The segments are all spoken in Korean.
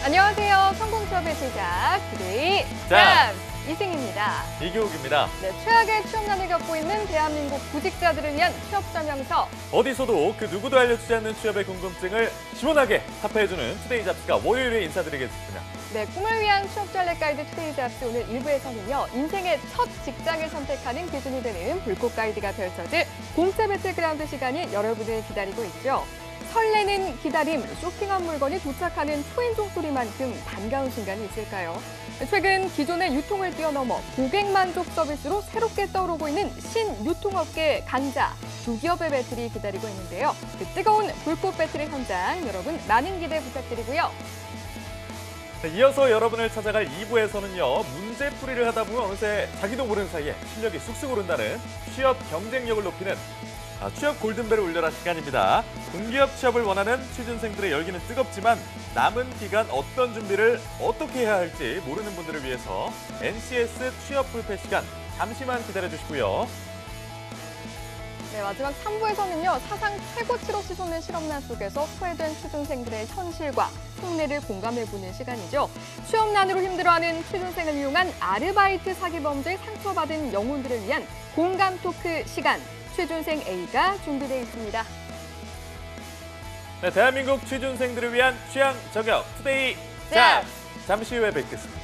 안녕하세요. 성공취업의 시작, 투데이 잡! 이승입니다. 이교욱입니다. 네, 최악의 취업난을 겪고 있는 대한민국 구직자들을 위한 취업 설명서. 어디서도 그 누구도 알려주지 않는 취업의 궁금증을 시원하게 타파해주는 투데이 잡스가 월요일에 인사드리겠습니다. 네, 꿈을 위한 취업 전략 가이드 투데이 잡스 오늘 1부에서는요. 인생의 첫 직장을 선택하는 기준이 되는 불꽃 가이드가 펼쳐질 공채 배틀그라운드 시간이 여러분을 기다리고 있죠. 설레는 기다림, 쇼핑한 물건이 도착하는 초인종 소리만큼 반가운 순간이 있을까요? 최근 기존의 유통을 뛰어넘어 고객 만족 서비스로 새롭게 떠오르고 있는 신유통업계 강자 두 기업의 배틀이 기다리고 있는데요. 그 뜨거운 불꽃 배틀의 현장 여러분 많은 기대 부탁드리고요. 이어서 여러분을 찾아갈 2부에서는요. 문제풀이를 하다 보면 어느새 자기도 모르는 사이에 실력이 쑥쑥 오른다는 취업 경쟁력을 높이는 취업 골든벨을 울려라 시간입니다. 공기업 취업을 원하는 취준생들의 열기는 뜨겁지만 남은 기간 어떤 준비를 어떻게 해야 할지 모르는 분들을 위해서 NCS 취업 불패 시간 잠시만 기다려주시고요. 네, 마지막 3부에서는요. 사상 최고치로 치솟는 실업난 속에서 소외된 취준생들의 현실과 속내를 공감해보는 시간이죠. 취업난으로 힘들어하는 취준생을 이용한 아르바이트 사기 범죄에 상처받은 영혼들을 위한 공감 토크 시간. 취준생 A가 준비되어 있습니다. 네, 대한민국 취준생들을 위한 취향 저격 투데이 잡! 잠시 후에 뵙겠습니다.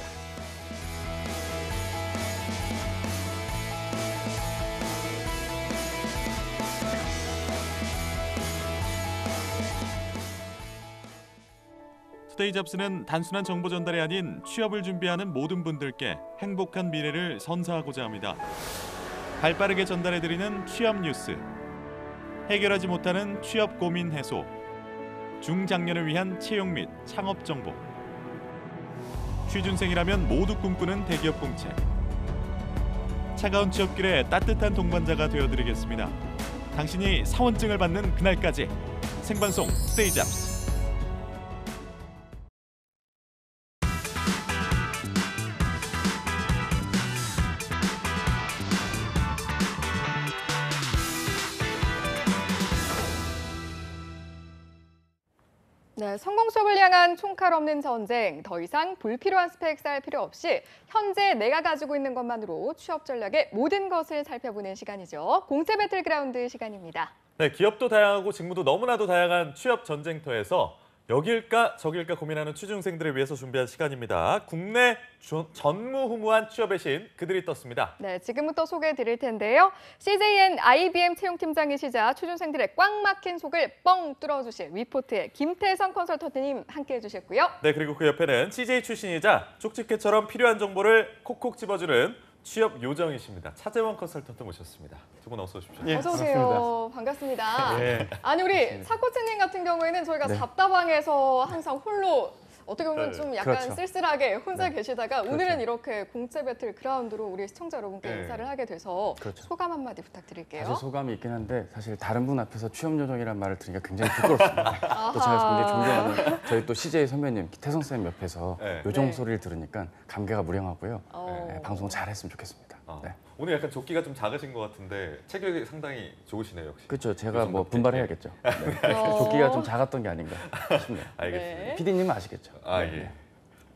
투데이 잡스는 단순한 정보 전달이 아닌 취업을 준비하는 모든 분들께 행복한 미래를 선사하고자 합니다. 발빠르게 전달해드리는 취업 뉴스, 해결하지 못하는 취업 고민 해소, 중장년을 위한 채용 및 창업 정보, 취준생이라면 모두 꿈꾸는 대기업 공채, 차가운 취업길에 따뜻한 동반자가 되어드리겠습니다. 당신이 사원증을 받는 그날까지 생방송 투데이 잡스. 네, 성공 취업을 향한 총칼 없는 전쟁. 더 이상 불필요한 스펙 쌓을 필요 없이 현재 내가 가지고 있는 것만으로 취업 전략의 모든 것을 살펴보는 시간이죠. 공채 배틀그라운드 시간입니다. 네, 기업도 다양하고 직무도 너무나도 다양한 취업 전쟁터에서 여길까 저길까 고민하는 취준생들을 위해서 준비한 시간입니다. 국내 전무후무한 취업의 신 그들이 떴습니다. 네, 지금부터 소개해 드릴 텐데요. CJN IBM 채용팀장이시자 취준생들의 꽉 막힌 속을 뻥 뚫어주실 위포트의 김태성 컨설턴트님 함께해 주셨고요. 네, 그리고 그 옆에는 CJ 출신이자 쪽집게처럼 필요한 정보를 콕콕 집어주는 취업 요정이십니다. 차재원 컨설턴트 모셨습니다. 두 분 어서 오십시오. 예, 어서 오세요. 반갑습니다. 예. 아니 우리 차 코치님 같은 경우에는 저희가 답답방에서 항상 홀로 어떻게 보면 좀 약간 그렇죠. 쓸쓸하게 혼자 계시다가 오늘은 이렇게 공채 배틀 그라운드로 우리 시청자 여러분께 네. 인사를 하게 돼서 그렇죠. 소감 한마디 부탁드릴게요. 사실 소감이 있긴 한데 사실 다른 분 앞에서 취업 요정이라는 말을 들으니까 굉장히 부끄럽습니다. 또 제가 굉장히 존경하는 저희 또 CJ 선배님 태성 쌤 옆에서 네. 요정 네. 소리를 들으니까 감개가 무량하고요. 어. 네, 방송 잘했으면 좋겠습니다. 네. 오늘 약간 조끼가 좀 작으신 것 같은데 체격이 상당히 좋으시네요, 역시. 그렇죠. 제가 요정 뭐 덕분에. 분발해야겠죠. 네. 조끼가 좀 작았던 게 아닌가 싶네요. 알겠습니다. 네. PD님은 아시겠죠? 예. 네.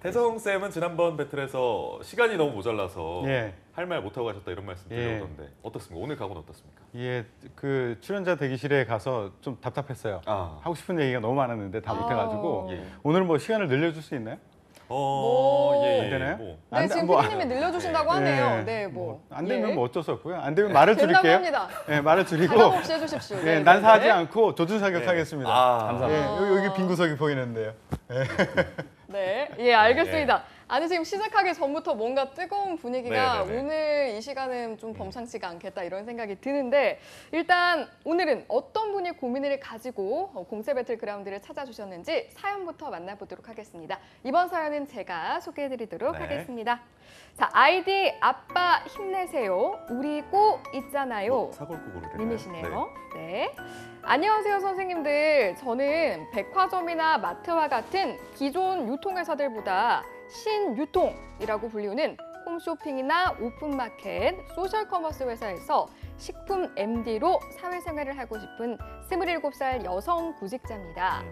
태성 쌤은 지난번 배틀에서 시간이 너무 모자라서 예. 할 말 못하고 가셨다 이런 말씀 예. 드렸던데 어떻습니까? 오늘 각오는 어떻습니까? 예, 그 출연자 대기실에 가서 좀 답답했어요. 하고 싶은 얘기가 너무 많았는데 다 못해가지고 예. 오늘 뭐 시간을 늘려줄 수 있나요? 예, 안 되나요? 뭐. 네, 지금 뭐, PD님이 늘려주신다고 하네요. 네, 안 되면 예. 뭐 어쩔 수 없고요. 안 되면 말을 된다고 줄일게요. 합니다. 네, 말을 줄이고 가감 없이 해주십시오. 네, 네, 난사하지 네. 않고 조준사격하겠습니다. 감사합니다. 예, 여기 빈 구석이 보이는데요. 네, 예, 알겠습니다. 아니 지금 시작하기 전부터 뭔가 뜨거운 분위기가 네네네. 오늘 이 시간은 좀 범상치가 않겠다 이런 생각이 드는데 일단 오늘은 어떤 분이 고민을 가지고 공채 배틀그라운드를 찾아주셨는지 사연부터 만나보도록 하겠습니다. 이번 사연은 제가 소개해드리도록 네. 하겠습니다. 자, 아이디 아빠 힘내세요. 우리 꼭 있잖아요. 사골국으로 님이시네요. 네. 안녕하세요, 선생님들. 저는 백화점이나 마트와 같은 기존 유통회사들보다 신유통이라고 불리우는 홈쇼핑이나 오픈마켓, 소셜커머스 회사에서 식품 MD로 사회생활을 하고 싶은 27살 여성 구직자입니다.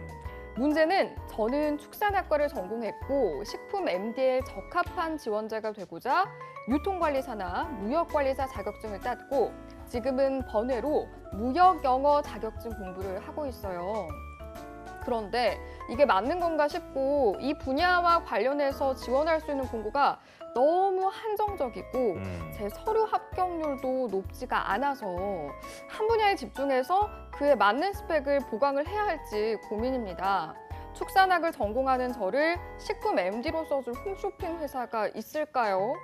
문제는 저는 축산학과를 전공했고 식품 MD에 적합한 지원자가 되고자 유통관리사나 무역관리사 자격증을 땄고 지금은 번외로 무역영어 자격증 공부를 하고 있어요. 그런데 이게 맞는 건가 싶고 이 분야와 관련해서 지원할 수 있는 공고가 너무 한정적이고 제 서류 합격률도 높지가 않아서 한 분야에 집중해서 그에 맞는 스펙을 보강을 해야 할지 고민입니다. 축산학을 전공하는 저를 식품 MD로 써줄 홈쇼핑 회사가 있을까요?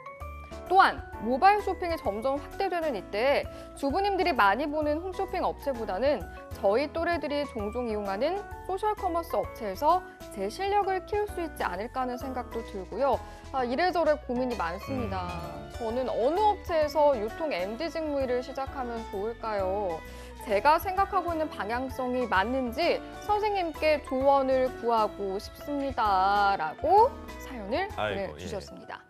또한 모바일 쇼핑이 점점 확대되는 이때 주부님들이 많이 보는 홈쇼핑 업체보다는 저희 또래들이 종종 이용하는 소셜커머스 업체에서 제 실력을 키울 수 있지 않을까 하는 생각도 들고요. 이래저래 고민이 많습니다. 저는 어느 업체에서 유통 MD 직무 일을 시작하면 좋을까요? 제가 생각하고 있는 방향성이 맞는지 선생님께 조언을 구하고 싶습니다. 라고 사연을 보내주셨습니다.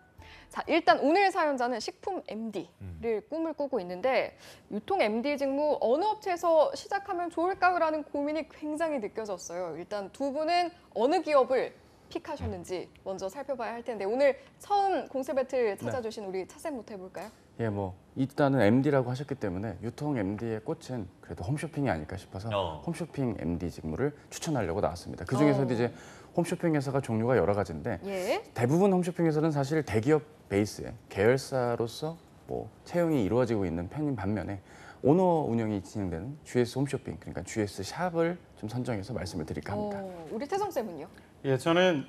자, 일단 오늘 사연자는 식품 MD를 꿈을 꾸고 있는데 유통 MD 직무 어느 업체에서 시작하면 좋을까요라는 고민이 굉장히 느껴졌어요. 일단 두 분은 어느 기업을 픽하셨는지 먼저 살펴봐야 할 텐데 오늘 처음 공세 배틀 찾아주신 우리 차쌤부터 해볼까요? 예, 뭐 일단은 MD라고 하셨기 때문에 유통 MD의 꽃은 그래도 홈쇼핑이 아닐까 싶어서 홈쇼핑 MD 직무를 추천하려고 나왔습니다. 그 중에서도 이제 홈쇼핑 회사가 종류가 여러 가지인데 대부분 홈쇼핑 회사는 사실 대기업 베이스의 계열사로서 뭐 채용이 이루어지고 있는 편인 반면에 오너 운영이 진행되는 GS 홈쇼핑, 그러니까 GS 샵을 좀 선정해서 말씀을 드릴까 합니다. 우리 태성쌤은요? 예, 저는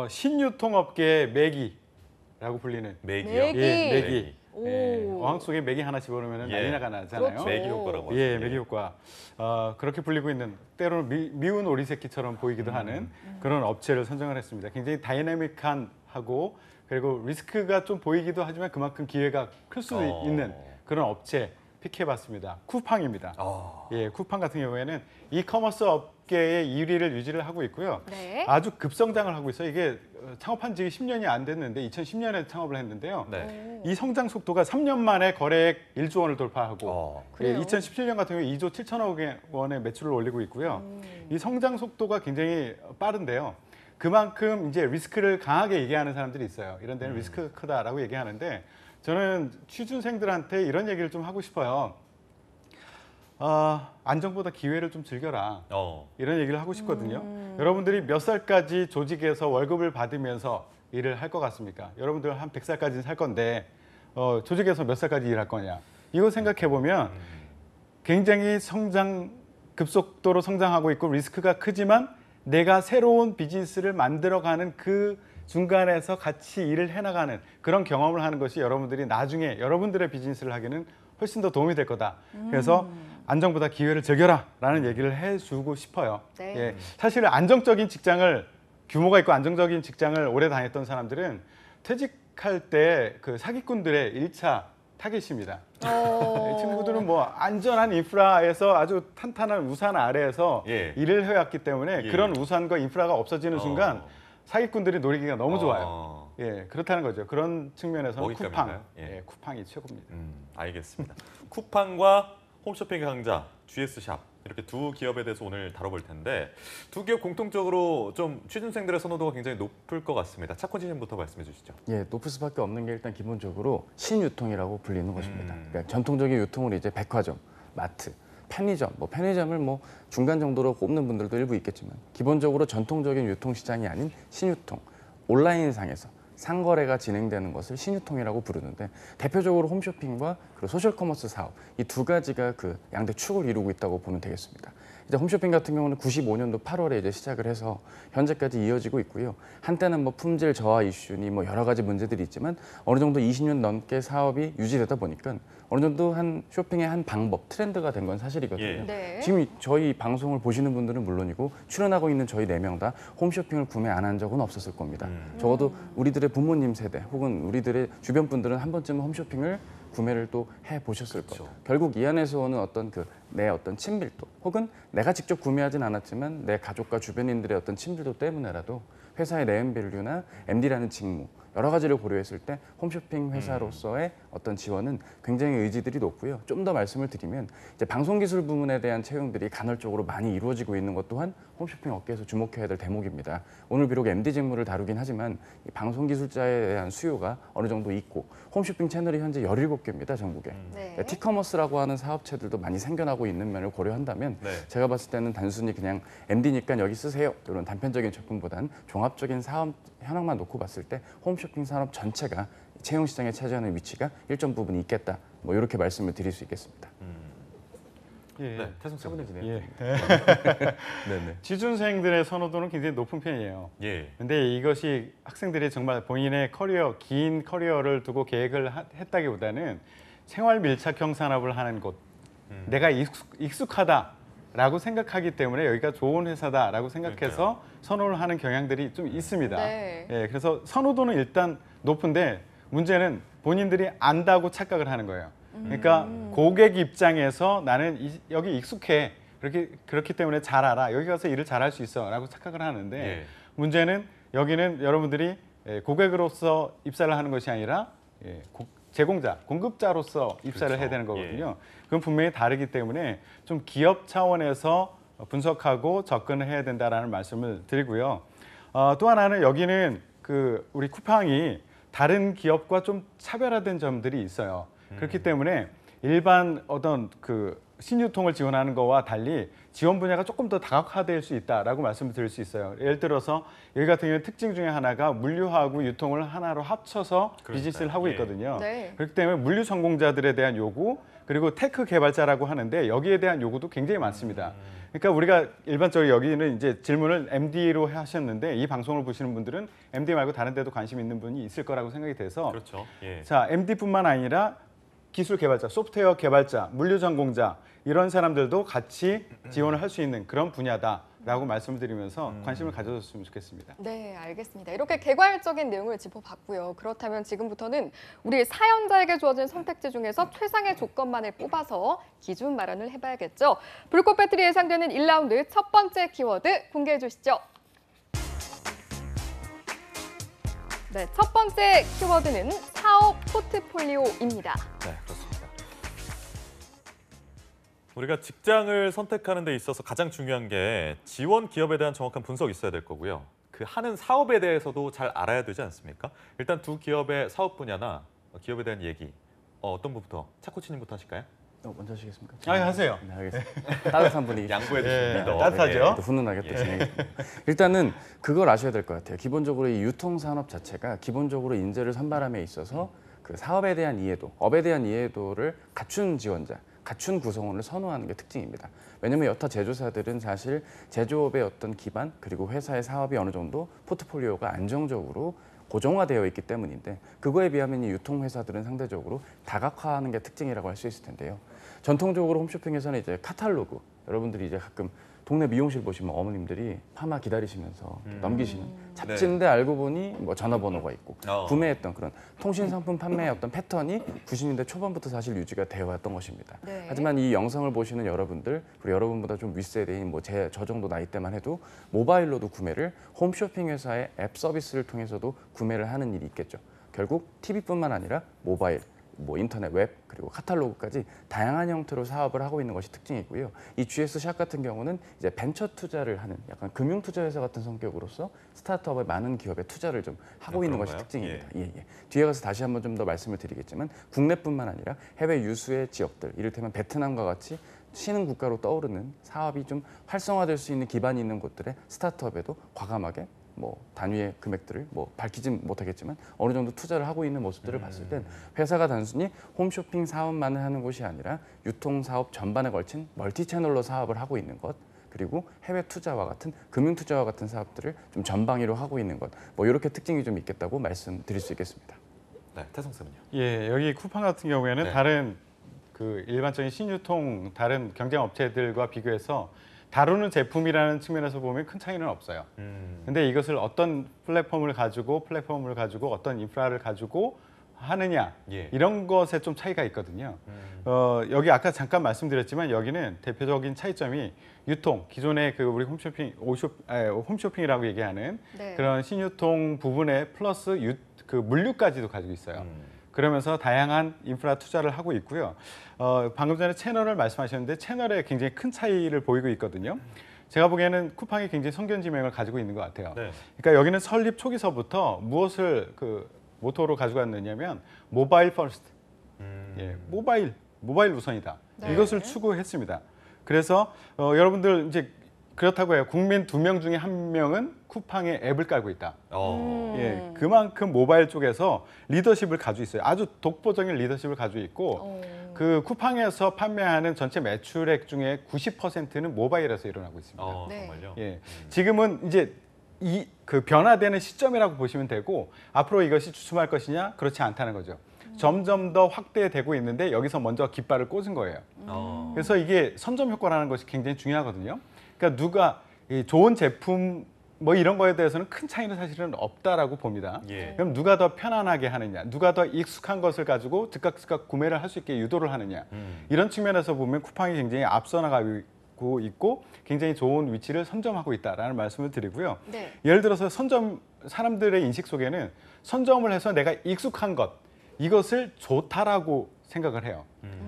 신유통업계의 매기라고 불리는 매기요? 매기. 예, 매기. 오. 예, 어항 속에 매기 하나 집어넣으면 난리 나가 나잖아요. 그렇죠. 매기 효과라고 하죠. 예, 매기 효과. 그렇게 불리고 있는 때로는 미운 오리 새끼처럼 보이기도 하는 그런 업체를 선정을 했습니다. 굉장히 다이내믹한 하고 그리고 리스크가 좀 보이기도 하지만 그만큼 기회가 클 수 있는 그런 업체 픽해봤습니다. 쿠팡입니다. 예, 쿠팡 같은 경우에는 이커머스 업계의 1위를 유지를 하고 있고요. 네. 아주 급성장을 하고 있어요. 이게 창업한 지 10년이 안 됐는데 2010년에 창업을 했는데요. 이 성장 속도가 3년 만에 거래액 1조 원을 돌파하고 그래요? 2017년 같은 경우 2조 7천억 원의 매출을 올리고 있고요. 이 성장 속도가 굉장히 빠른데요. 그만큼 이제 리스크를 강하게 얘기하는 사람들이 있어요. 이런 데는 리스크가 크다라고 얘기하는데 저는 취준생들한테 이런 얘기를 좀 하고 싶어요. 안정보다 기회를 좀 즐겨라. 이런 얘기를 하고 싶거든요. 여러분들이 몇 살까지 조직에서 월급을 받으면서 일을 할 것 같습니까? 여러분들 한 100살까지는 살 건데 조직에서 몇 살까지 일할 거냐? 이거 생각해 보면 굉장히 급속도로 성장하고 있고 리스크가 크지만 내가 새로운 비즈니스를 만들어가는 그 중간에서 같이 일을 해나가는 그런 경험을 하는 것이 여러분들이 나중에 여러분들의 비즈니스를 하기는 훨씬 더 도움이 될 거다. 그래서 안정보다 기회를 즐겨라라는 얘기를 해주고 싶어요. 네. 예, 사실 안정적인 직장을 규모가 있고 안정적인 직장을 오래 다녔던 사람들은 퇴직할 때 그 사기꾼들의 1차 타겟입니다. 이 친구들은 뭐 안전한 인프라에서 아주 탄탄한 우산 아래에서 일을 해왔기 때문에 그런 우산과 인프라가 없어지는 순간 사기꾼들이 노리기가 너무 좋아요. 예, 그렇다는 거죠. 그런 측면에서는 쿠팡, 쿠팡이 최고입니다. 알겠습니다. 쿠팡과 홈쇼핑 강자 GS샵 이렇게 두 기업에 대해서 오늘 다뤄볼 텐데 두 기업 공통적으로 좀 취준생들의 선호도가 굉장히 높을 것 같습니다. 차콘지 님부터 말씀해 주시죠. 예, 높을 수밖에 없는 게 일단 기본적으로 신유통이라고 불리는 것입니다. 그러니까 전통적인 유통을 이제 백화점, 마트, 편의점, 편의점을 중간 정도로 꼽는 분들도 일부 있겠지만 기본적으로 전통적인 유통 시장이 아닌 신유통, 온라인상에서 상거래가 진행되는 것을 신유통이라고 부르는데 대표적으로 홈쇼핑과 그리고 소셜커머스 사업 이 두 가지가 그 양대 축을 이루고 있다고 보면 되겠습니다. 이제 홈쇼핑 같은 경우는 95년도 8월에 이제 시작을 해서 현재까지 이어지고 있고요. 한때는 품질 저하 이슈니 여러 가지 문제들이 있지만 어느 정도 20년 넘게 사업이 유지되다 보니까 어느 정도 한 쇼핑의 한 방법, 트렌드가 된 건 사실이거든요. 네. 지금 저희 방송을 보시는 분들은 물론이고 출연하고 있는 저희 4명 다 홈쇼핑을 구매 안 한 적은 없었을 겁니다. 적어도 우리들의 부모님 세대 혹은 우리들의 주변 분들은 한 번쯤은 홈쇼핑을 구매를 또 해보셨을 거예요. 결국 이 안에서 오는 내 친밀도 혹은 내가 직접 구매하진 않았지만 내 가족과 주변인들의 친밀도 때문에라도 회사의 네임밸류나 MD라는 직무 여러 가지를 고려했을 때 홈쇼핑 회사로서의 어떤 지원은 굉장히 의지들이 높고요. 좀 더 말씀을 드리면 이제 방송기술 부문에 대한 채용들이 간헐적으로 많이 이루어지고 있는 것 또한 홈쇼핑 업계에서 주목해야 될 대목입니다. 오늘 비록 MD 직무를 다루긴 하지만 이 방송기술자에 대한 수요가 어느 정도 있고 홈쇼핑 채널이 현재 17개입니다, 전국에. 네. 티커머스라고 하는 사업체들도 많이 생겨나고 있는 면을 고려한다면 네. 제가 봤을 때는 단순히 그냥 MD니까 여기 쓰세요 이런 단편적인 접근보다는 종합적인 사업 현황만 놓고 봤을 때 홈쇼핑 산업 전체가 채용 시장에 차지하는 위치가 일정 부분 있겠다. 뭐 이렇게 말씀을 드릴 수 있겠습니다. 예. 네, 태성 씨. 예. 네네. 취준생들의 선호도는 굉장히 높은 편이에요. 예. 근데 이것이 학생들이 정말 본인의 커리어, 긴 커리어를 두고 계획을 했다기보다는 생활 밀착형 산업을 하는 곳, 내가 익숙하다라고 생각하기 때문에 여기가 좋은 회사다라고 생각해서 선호를 하는 경향들이 좀 있습니다. 네. 예, 그래서 선호도는 일단 높은데 문제는 본인들이 안다고 착각을 하는 거예요. 그러니까 고객 입장에서 나는 여기 익숙해. 그렇기 때문에 잘 알아. 여기 가서 일을 잘할 수 있어. 라고 착각을 하는데 예. 문제는 여기는 여러분들이 고객으로서 입사를 하는 것이 아니라 제공자, 공급자로서 입사를 그렇죠. 해야 되는 거거든요. 그건 분명히 다르기 때문에 좀 기업 차원에서 분석하고 접근을 해야 된다라는 말씀을 드리고요. 또 하나는 여기는 우리 쿠팡이 다른 기업과 좀 차별화된 점들이 있어요. 그렇기 때문에 일반 어떤 신유통을 지원하는 거와 달리 지원 분야가 조금 더 다각화될 수 있다라고 말씀을 드릴 수 있어요. 예를 들어서 여기 같은 경우는 특징 중에 하나가 물류하고 유통을 하나로 합쳐서 비즈니스를 하고 있거든요. 네. 그렇기 때문에 물류 전공자들에 대한 요구 그리고 테크 개발자라고 하는데 여기에 대한 요구도 굉장히 많습니다. 그러니까 우리가 일반적으로 여기는 이제 질문을 MD로 하셨는데 이 방송을 보시는 분들은 MD 말고 다른 데도 관심 있는 분이 있을 거라고 생각이 돼서 그렇죠. 예. 자, MD뿐만 아니라 기술 개발자, 소프트웨어 개발자, 물류 전공자 이런 사람들도 같이 지원을 할 수 있는 그런 분야다라고 말씀을 드리면서 관심을 가져줬으면 좋겠습니다. 네, 알겠습니다. 이렇게 개괄적인 내용을 짚어봤고요. 그렇다면 지금부터는 우리 사연자에게 주어진 선택지 중에서 최상의 조건만을 뽑아서 기준 마련을 해봐야겠죠. 불꽃 배틀이 예상되는 1라운드 첫 번째 키워드 공개해 주시죠. 네, 첫 번째 키워드는 사업 포트폴리오입니다. 네, 그렇습니다. 우리가 직장을 선택하는 데 있어서 가장 중요한 게 지원 기업에 대한 정확한 분석이 있어야 될 거고요. 그 하는 사업에 대해서도 잘 알아야 되지 않습니까? 일단 두 기업의 사업 분야나 기업에 대한 얘기, 어떤 분부터? 차코치님부터 하실까요? 먼저 하시겠습니까? 하세요. 네, 알겠습니다. 따뜻한 분위기. 양보해 주십니다. 예, 따뜻하죠? 또 훈훈하게 또 진행해주습니다 일단은 그걸 아셔야 될 것 같아요. 기본적으로 이 유통산업 자체가 기본적으로 인재를 선발함에 있어서 그 사업에 대한 이해도, 업에 대한 이해도를 갖춘 지원자, 갖춘 구성원을 선호하는 게 특징입니다. 왜냐하면 여타 제조사들은 사실 제조업의 어떤 기반 그리고 회사의 사업이 어느 정도 포트폴리오가 안정적으로 고정화되어 있기 때문인데 그거에 비하면 이 유통회사들은 상대적으로 다각화하는 게 특징이라고 할 수 있을 텐데요. 전통적으로 홈쇼핑에서는 이제 카탈로그, 여러분들이 이제 가끔 동네 미용실 보시면 어머님들이 파마 기다리시면서 넘기시는 잡지인데 알고 보니 뭐 전화번호가 있고 구매했던 그런 통신 상품 판매의 어떤 패턴이 90년대 초반부터 사실 유지가 되어 왔던 것입니다. 네. 하지만 이 영상을 보시는 여러분들 그리고 여러분보다 좀 윗세대인 저 정도 나이 때만 해도 모바일로도 구매를 홈쇼핑 회사의 앱 서비스를 통해서도 구매를 하는 일이 있겠죠. 결국 TV뿐만 아니라 모바일, 인터넷, 웹, 그리고 카탈로그까지 다양한 형태로 사업을 하고 있는 것이 특징이고요. 이 GS샵 같은 경우는 이제 벤처 투자를 하는 약간 금융 투자 회사 같은 성격으로서 스타트업에 많은 기업에 투자를 좀 하고 있는 것이 특징입니다. 예. 뒤에 가서 다시 한번 좀 더 말씀을 드리겠지만 국내뿐만 아니라 해외 유수의 지역들, 이를테면 베트남과 같이 신흥 국가로 떠오르는 사업이 좀 활성화될 수 있는 기반이 있는 곳들의 스타트업에도 과감하게 단위의 금액들을 밝히진 못하겠지만 어느 정도 투자를 하고 있는 모습들을 봤을 땐 회사가 단순히 홈쇼핑 사업만을 하는 곳이 아니라 유통 사업 전반에 걸친 멀티 채널로 사업을 하고 있는 것 그리고 해외 투자와 같은 금융 투자와 같은 사업들을 좀 전방위로 하고 있는 것 이렇게 특징이 좀 있겠다고 말씀드릴 수 있겠습니다. 네, 태성 쌤은요? 예, 여기 쿠팡 같은 경우에는 네. 다른 일반적인 신유통 다른 경쟁 업체들과 비교해서 다루는 제품이라는 측면에서 보면 큰 차이는 없어요. 근데 이것을 어떤 플랫폼을 가지고 어떤 인프라를 가지고 하느냐 예. 이런 것에 좀 차이가 있거든요. 여기 아까 잠깐 말씀드렸지만 여기는 대표적인 차이점이 유통, 기존의 그 우리 홈쇼핑이라고 얘기하는 네. 그런 신유통 부분에 플러스 그 물류까지도 가지고 있어요. 그러면서 다양한 인프라 투자를 하고 있고요. 방금 전에 채널을 말씀하셨는데 채널에 굉장히 큰 차이를 보이고 있거든요. 제가 보기에는 쿠팡이 굉장히 성견지명을 가지고 있는 것 같아요. 네. 그러니까 여기는 설립 초기서부터 무엇을 그 모토로 가지고 왔느냐면 모바일 퍼스트, 예, 모바일 우선이다. 네. 이것을 추구했습니다. 그래서 여러분들 이제 그렇다고 해요. 국민 2명 중에 1명은 쿠팡의 앱을 깔고 있다. 예, 그만큼 모바일 쪽에서 리더십을 가지고 있어요. 아주 독보적인 리더십을 가지고 있고 그 쿠팡에서 판매하는 전체 매출액 중에 90%는 모바일에서 일어나고 있습니다. 네. 정말요? 예, 지금은 이제 그 변화되는 시점이라고 보시면 되고 앞으로 이것이 주춤할 것이냐 그렇지 않다는 거죠. 점점 더 확대되고 있는데 여기서 먼저 깃발을 꽂은 거예요. 그래서 이게 선점 효과라는 것이 굉장히 중요하거든요. 그러니까 누가 이 좋은 제품 뭐 이런 거에 대해서는 큰 차이는 사실은 없다라고 봅니다. 예. 그럼 누가 더 편안하게 하느냐, 누가 더 익숙한 것을 가지고 즉각 구매를 할 수 있게 유도를 하느냐 이런 측면에서 보면 쿠팡이 굉장히 앞서 나가고 있고 굉장히 좋은 위치를 선점하고 있다라는 말씀을 드리고요. 네. 예를 들어서 선점 사람들의 인식 속에는 선점을 해서 내가 익숙한 것 이것을 좋다라고 생각을 해요.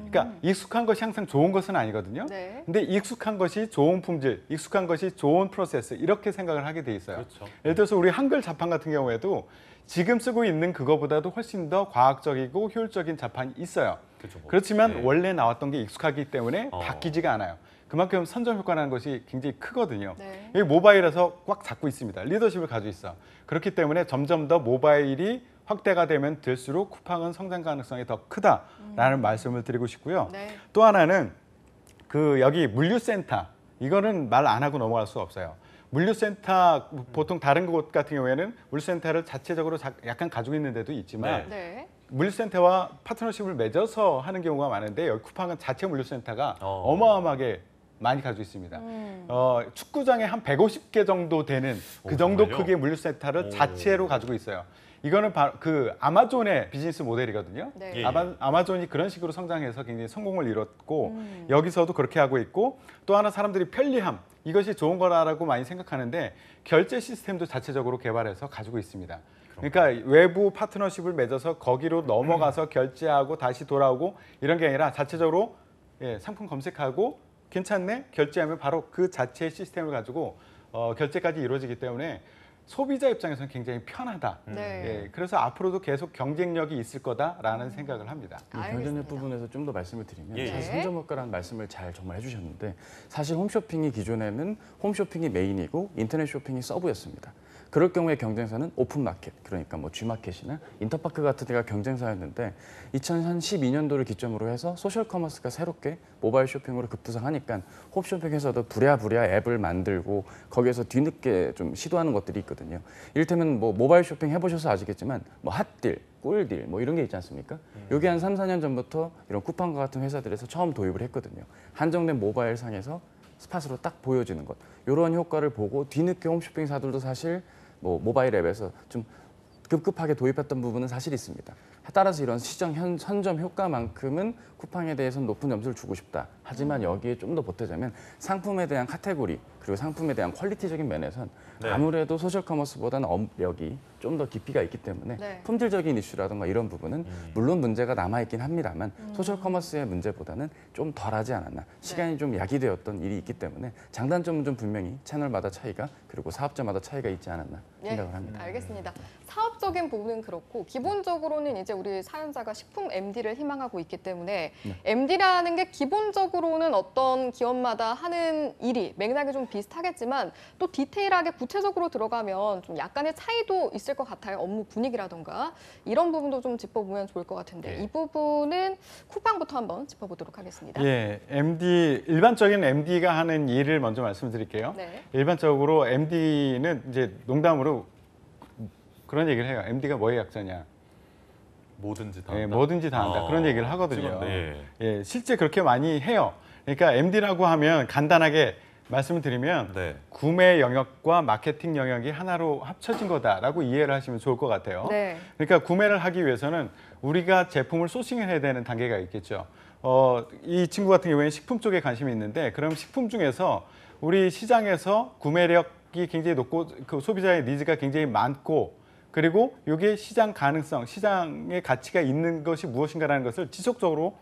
그러니까 익숙한 것이 항상 좋은 것은 아니거든요. 네. 근데 익숙한 것이 좋은 품질, 익숙한 것이 좋은 프로세스 이렇게 생각을 하게 돼 있어요. 그렇죠. 예를 들어서 우리 한글 자판 같은 경우에도 지금 쓰고 있는 그거보다도 훨씬 더 과학적이고 효율적인 자판이 있어요. 그렇죠. 뭐. 그렇지만 네. 원래 나왔던 게 익숙하기 때문에 바뀌지가 않아요. 그만큼 선점 효과라는 것이 굉장히 크거든요. 네. 이 모바일에서 꽉 잡고 있습니다. 리더십을 가지고 있어. 그렇기 때문에 점점 더 모바일이 확대가 되면 될수록 쿠팡은 성장 가능성이 더 크다라는 말씀을 드리고 싶고요. 네. 또 하나는 그 여기 물류센터 이거는 말 안 하고 넘어갈 수 없어요. 물류센터 보통 다른 곳 같은 경우에는 물류센터를 자체적으로 약간 가지고 있는 데도 있지만 네. 물류센터와 파트너십을 맺어서 하는 경우가 많은데 여기 쿠팡은 자체 물류센터가 어마어마하게 많이 가지고 있습니다. 축구장에 한 150개 정도 되는 그 정도 정말요? 크기의 물류센터를 자체로 가지고 있어요. 이거는 바로 그 아마존의 비즈니스 모델이거든요. 네. 예. 아마존이 그런 식으로 성장해서 굉장히 성공을 이뤘고 여기서도 그렇게 하고 있고 또 하나 사람들이 편리함 이것이 좋은 거라고 많이 생각하는데 결제 시스템도 자체적으로 개발해서 가지고 있습니다. 그러니까 외부 파트너십을 맺어서 거기로 넘어가서 결제하고 다시 돌아오고 이런 게 아니라 자체적으로 예, 상품 검색하고 괜찮네 결제하면 바로 그 자체의 시스템을 가지고 결제까지 이루어지기 때문에 소비자 입장에서는 굉장히 편하다. 네. 예, 그래서 앞으로도 계속 경쟁력이 있을 거다라는 생각을 합니다. 이 경쟁력 알겠습니다. 부분에서 좀 더 말씀을 드리면 예. 사실 선점 효과라는 말씀을 잘 정말 해주셨는데 사실 홈쇼핑이 기존에는 홈쇼핑이 메인이고 인터넷 쇼핑이 서브였습니다. 그럴 경우에 경쟁사는 오픈마켓, 그러니까 뭐 G마켓이나 인터파크 같은 데가 경쟁사였는데 2012년도를 기점으로 해서 소셜커머스가 새롭게 모바일 쇼핑으로 급부상하니까 홈쇼핑에서도 부랴부랴 앱을 만들고 거기에서 뒤늦게 좀 시도하는 것들이 있거든요. 이를테면 뭐 모바일 쇼핑 해보셔서 아시겠지만 뭐 핫딜, 꿀딜 뭐 이런 게 있지 않습니까? 요게 한 3, 4년 전부터 이런 쿠팡과 같은 회사들에서 처음 도입을 했거든요. 한정된 모바일 상에서 스팟으로 딱 보여지는 것. 이런 효과를 보고 뒤늦게 홈쇼핑사들도 사실 뭐 모바일 앱에서 좀 급급하게 도입했던 부분은 사실 있습니다. 따라서 이런 시장 선점 효과만큼은 쿠팡에 대해서는 높은 점수를 주고 싶다. 하지만 여기에 좀 더 보태자면 상품에 대한 카테고리 그리고 상품에 대한 퀄리티적인 면에선 네. 아무래도 소셜커머스보다는 엄력이 좀 더 깊이가 있기 때문에 네. 품질적인 이슈라든가 이런 부분은 물론 문제가 남아있긴 합니다만 소셜커머스의 문제보다는 좀 덜하지 않았나. 시간이 좀 야기되었던 일이 있기 때문에 장단점은 좀 분명히 채널마다 차이가 그리고 사업자마다 차이가 있지 않았나 생각을 합니다. 알겠습니다. 사업적인 부분은 그렇고 기본적으로는 이제 우리 사연자가 식품 MD를 희망하고 있기 때문에 MD라는 게 기본적으로는 어떤 기업마다 하는 일이 맥락이 좀 비슷하겠지만 또 디테일하게 구체적으로 들어가면 좀 약간의 차이도 있을 것 같아요. 업무 분위기라던가 이런 부분도 좀 짚어보면 좋을 것 같은데 이 부분은 쿠팡부터 한번 짚어보도록 하겠습니다. 예, 일반적인 MD가 하는 일을 먼저 말씀드릴게요. 네. 일반적으로 MD는 이제 농담으로 그런 얘기를 해요. MD가 뭐의 약자냐? 뭐든지 다 예, 한다? 뭐든지 다 한다. 그런 얘기를 하거든요. 지금, 네. 예, 실제 그렇게 많이 해요. 그러니까 MD라고 하면 간단하게 말씀을 드리면 네. 구매 영역과 마케팅 영역이 하나로 합쳐진 거다라고 이해를 하시면 좋을 것 같아요. 네. 그러니까 구매를 하기 위해서는 우리가 제품을 소싱을 해야 되는 단계가 있겠죠. 이 친구 같은 경우에는 식품 쪽에 관심이 있는데 그럼 식품 중에서 우리 시장에서 구매력이 굉장히 높고 그 소비자의 니즈가 굉장히 많고 그리고 이게 시장 가능성, 시장의 가치가 있는 것이 무엇인가라는 것을 지속적으로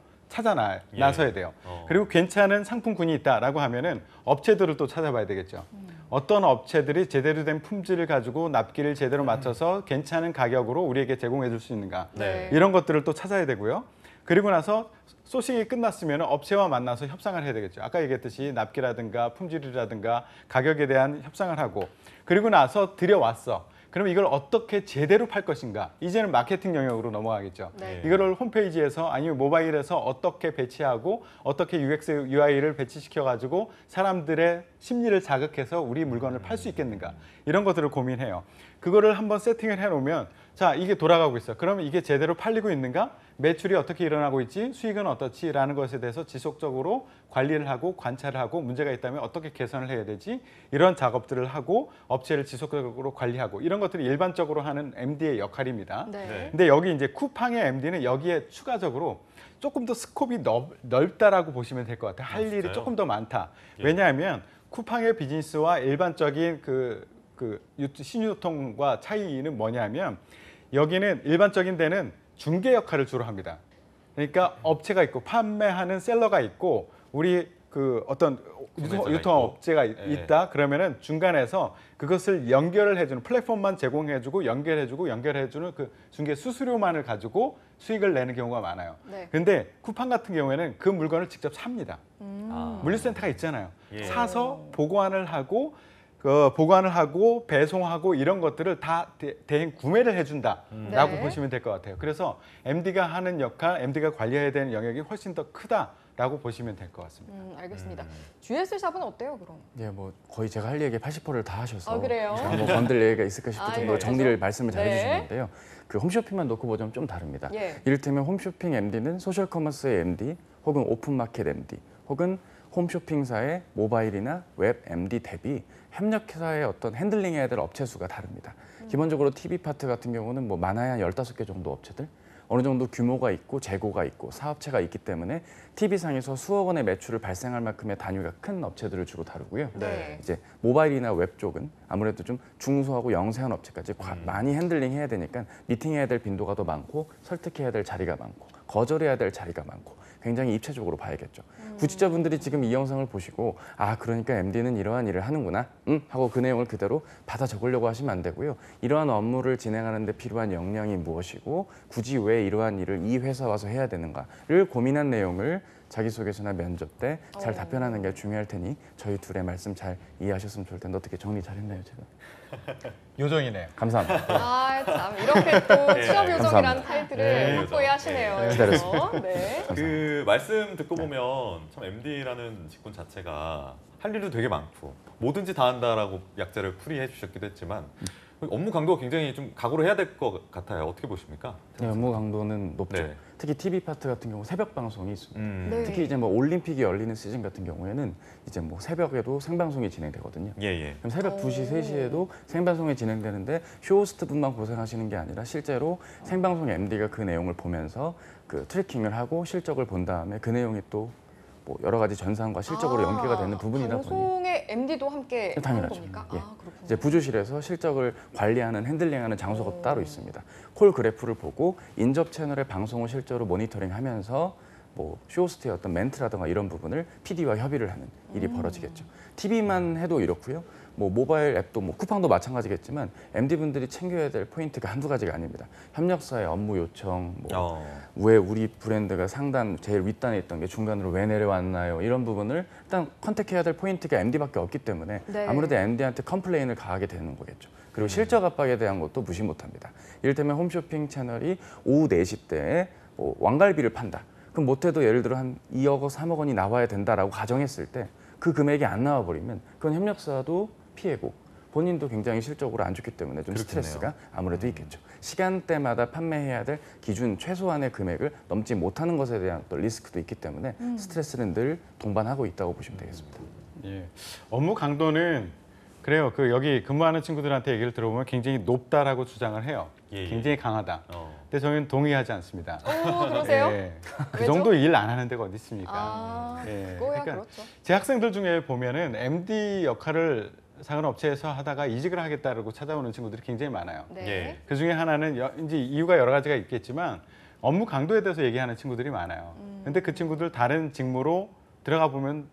나서야 돼요. 그리고 괜찮은 상품군이 있다라고 하면은 업체들을 또 찾아봐야 되겠죠. 어떤 업체들이 제대로 된 품질을 가지고 납기를 제대로 맞춰서 괜찮은 가격으로 우리에게 제공해 줄 수 있는가. 네. 이런 것들을 또 찾아야 되고요. 그리고 나서 소싱이 끝났으면 업체와 만나서 협상을 해야 되겠죠. 아까 얘기했듯이 납기라든가 품질이라든가 가격에 대한 협상을 하고 그리고 나서 들여왔어. 그럼 이걸 어떻게 제대로 팔 것인가? 이제는 마케팅 영역으로 넘어가겠죠. 네. 이거를 홈페이지에서 아니면 모바일에서 어떻게 배치하고 어떻게 UX, UI를 배치시켜가지고 사람들의 심리를 자극해서 우리 물건을 팔 수 있겠는가? 이런 것들을 고민해요. 그거를 한번 세팅을 해놓으면 자, 이게 돌아가고 있어. 그러면 이게 제대로 팔리고 있는가? 매출이 어떻게 일어나고 있지? 수익은 어떻지? 라는 것에 대해서 지속적으로 관리를 하고 관찰을 하고 문제가 있다면 어떻게 개선을 해야 되지? 이런 작업들을 하고 업체를 지속적으로 관리하고 이런 것들이 일반적으로 하는 MD의 역할입니다. 네. 근데 여기 이제 쿠팡의 MD는 여기에 추가적으로 조금 더 스콥이 넓다라고 보시면 될 것 같아요. 할 일이 진짜요? 조금 더 많다. 예. 왜냐하면 쿠팡의 비즈니스와 일반적인 신유통과 차이는 뭐냐면 여기는 일반적인 데는 중개 역할을 주로 합니다. 그러니까 업체가 있고 판매하는 셀러가 있고 우리 어떤 구매자가 유통업체가 있고. 있다 그러면은 중간에서 그것을 연결을 해주는 플랫폼만 제공해주고 연결해주는 그 중개 수수료만을 가지고 수익을 내는 경우가 많아요. 네. 근데 쿠팡 같은 경우에는 그 물건을 직접 삽니다. 아. 물류센터가 있잖아요. 예. 사서 보관을 하고 배송하고 이런 것들을 다 대행 구매를 해준다라고 네. 보시면 될 것 같아요. 그래서 MD가 하는 역할, MD가 관리해야 되는 영역이 훨씬 더 크다라고 보시면 될 것 같습니다. 알겠습니다. GS샵은 어때요, 그럼? 예, 뭐 거의 제가 할 얘기 80%를 다 하셔서 아, 그래요? 뭐 건들 얘기가 있을까 싶을 아, 정도로 예, 정리를 그래서? 말씀을 잘 네. 해주시는데요. 그 홈쇼핑만 놓고 보자면 좀 다릅니다. 예. 이를테면 홈쇼핑 MD는 소셜 커머스의 MD 혹은 오픈마켓 MD 혹은 홈쇼핑사의 모바일이나 웹 MD 대비 협력회사의 어떤 핸들링해야 될 업체 수가 다릅니다. 기본적으로 TV 파트 같은 경우는 뭐 많아야 한 15개 정도 업체들 어느 정도 규모가 있고 재고가 있고 사업체가 있기 때문에 TV상에서 수억 원의 매출을 발생할 만큼의 단위가 큰 업체들을 주로 다루고요. 네. 이제 모바일이나 웹 쪽은 아무래도 좀 중소하고 영세한 업체까지 많이 핸들링해야 되니까 미팅해야 될 빈도가 더 많고 설득해야 될 자리가 많고 거절해야 될 자리가 많고 굉장히 입체적으로 봐야겠죠. 구직자분들이 지금 이 영상을 보시고 아 그러니까 MD는 이러한 일을 하는구나 하고 그 내용을 그대로 받아 적으려고 하시면 안 되고요. 이러한 업무를 진행하는 데 필요한 역량이 무엇이고 굳이 왜 이러한 일을 이 회사 와서 해야 되는가를 고민한 내용을 자기소개서나 면접 때 잘 답변하는 게 중요할 테니 저희 둘의 말씀 잘 이해하셨으면 좋을 텐데 어떻게 정리 잘했나요 제가? 요정이네요. 감사합니다. 아, 참 이렇게 또 취업 요정이라는 감사합니다. 타이틀을 네, 확보해 하시네요. 네. 여기서. 네. 그 말씀 듣고 보면 참 MD라는 직군 자체가 할 일도 되게 많고 뭐든지 다 한다라고 약자를 풀이해 주셨기도 했지만 업무 강도가 굉장히 좀 각오를 해야 될 것 같아요. 어떻게 보십니까? 네, 업무 강도는 높죠. 네. 특히 TV 파트 같은 경우 새벽 방송이 있습니다. 네. 특히 이제 뭐 올림픽이 열리는 시즌 같은 경우에는 이제 뭐 새벽에도 생방송이 진행되거든요. 예. 그럼 새벽 2시, 3시에도 생방송이 진행되는데 쇼호스트분만 고생하시는 게 아니라 실제로 생방송 MD가 그 내용을 보면서 그 트래킹을 하고 실적을 본 다음에 그 내용이 또 뭐 여러 가지 전산과 실적으로 연계가 되는 부분이다 보니 방송의 MD도 함께 하는 당연하죠. 겁니까? 예. 아, 그렇군요. 이제 부주실에서 실적을 관리하는 핸들링하는 장소가 따로 있습니다. 콜 그래프를 보고 인접 채널의 방송을 실제로 모니터링하면서 뭐 쇼호스트의 어떤 멘트라든가 이런 부분을 PD와 협의를 하는 일이 벌어지겠죠. TV만 해도 이렇고요. 뭐 모바일 앱도 뭐 쿠팡도 마찬가지겠지만 MD분들이 챙겨야 될 포인트가 한두 가지가 아닙니다. 협력사의 업무 요청, 뭐 왜 우리 브랜드가 상단 제일 윗단에 있던 게 중간으로 왜 내려왔나요? 이런 부분을 일단 컨택해야 될 포인트가 MD밖에 없기 때문에 네. 아무래도 MD한테 컴플레인을 가하게 되는 거겠죠. 그리고 실적 압박에 대한 것도 무시 못합니다. 이를테면 홈쇼핑 채널이 오후 4시 때에 뭐 왕갈비를 판다. 그럼 못해도 예를 들어 한 2억 원, 3억 원이 나와야 된다라고 가정했을 때 그 금액이 안 나와버리면 그건 협력사도 피해고 본인도 굉장히 실적으로 안 좋기 때문에 좀 그렇겠네요. 스트레스가 아무래도 있겠죠. 시간대마다 판매해야 될 기준 최소한의 금액을 넘지 못하는 것에 대한 또 리스크도 있기 때문에 스트레스는 늘 동반하고 있다고 보시면 되겠습니다. 예. 업무 강도는 그래요. 그 여기 근무하는 친구들한테 얘기를 들어보면 굉장히 높다라고 주장을 해요. 예, 예. 굉장히 강하다. 근데 저는 동의하지 않습니다. 오, 그러세요? 예. 그 왜죠? 정도 일 안 하는 데가 어디 있습니까? 아, 예. 그거야 그러니까 그렇죠. 제 학생들 중에 보면은 MD 역할을 상은 업체에서 하다가 이직을 하겠다고 찾아오는 친구들이 굉장히 많아요. 네. 예. 그 중에 하나는 이제 이유가 여러 가지가 있겠지만 업무 강도에 대해서 얘기하는 친구들이 많아요. 근데 그 친구들 다른 직무로 들어가 보면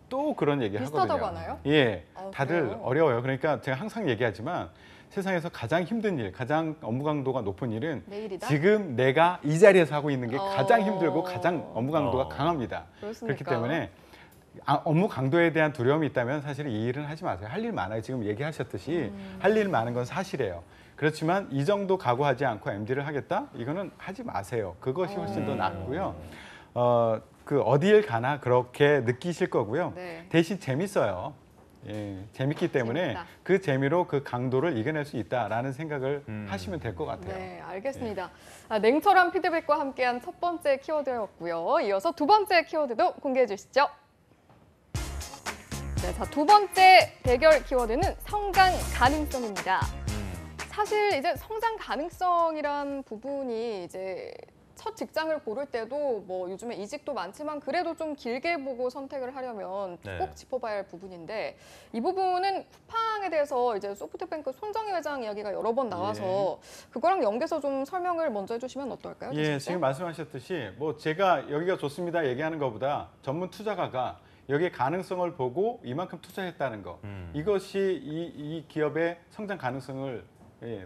또 그런 얘기 비슷하다고 하거든요. 하나요? 예, 아, 다들 그래요? 어려워요. 그러니까 제가 항상 얘기하지만 세상에서 가장 힘든 일, 가장 업무 강도가 높은 일은 내일이다? 지금 내가 이 자리에서 하고 있는 게 가장 힘들고 어. 가장 업무 강도가 어. 강합니다. 그렇습니까? 그렇기 때문에 업무 강도에 대한 두려움이 있다면 사실 이 일은 하지 마세요. 할 일 많아요. 지금 얘기하셨듯이 할 일 많은 건 사실이에요. 그렇지만 이 정도 각오하지 않고 MD를 하겠다? 이거는 하지 마세요. 그것이 훨씬 더 낫고요. 그 어디를 가나 그렇게 느끼실 거고요. 네. 대신 재밌어요. 예, 재밌기 때문에 재밌다. 그 재미로 그 강도를 이겨낼 수 있다라는 생각을 하시면 될 것 같아요. 네, 알겠습니다. 냉철한 피드백과 함께한 첫 번째 키워드였고요. 이어서 두 번째 키워드도 공개해 주시죠. 네, 자, 두 번째 대결 키워드는 성장 가능성입니다. 사실 이제 성장 가능성이란 부분이 이제 첫 직장을 고를 때도 뭐 요즘에 이직도 많지만 그래도 좀 길게 보고 선택을 하려면 네. 꼭 짚어봐야 할 부분인데 이 부분은 쿠팡에 대해서 이제 소프트뱅크 손정희 회장 이야기가 여러 번 나와서 그거랑 연계해서 좀 설명을 먼저 해주시면 어떨까요? 예, 진짜? 지금 말씀하셨듯이 뭐 제가 여기가 좋습니다 얘기하는 것보다 전문 투자가가 여기에 가능성을 보고 이만큼 투자했다는 거 이것이 이 기업의 성장 가능성을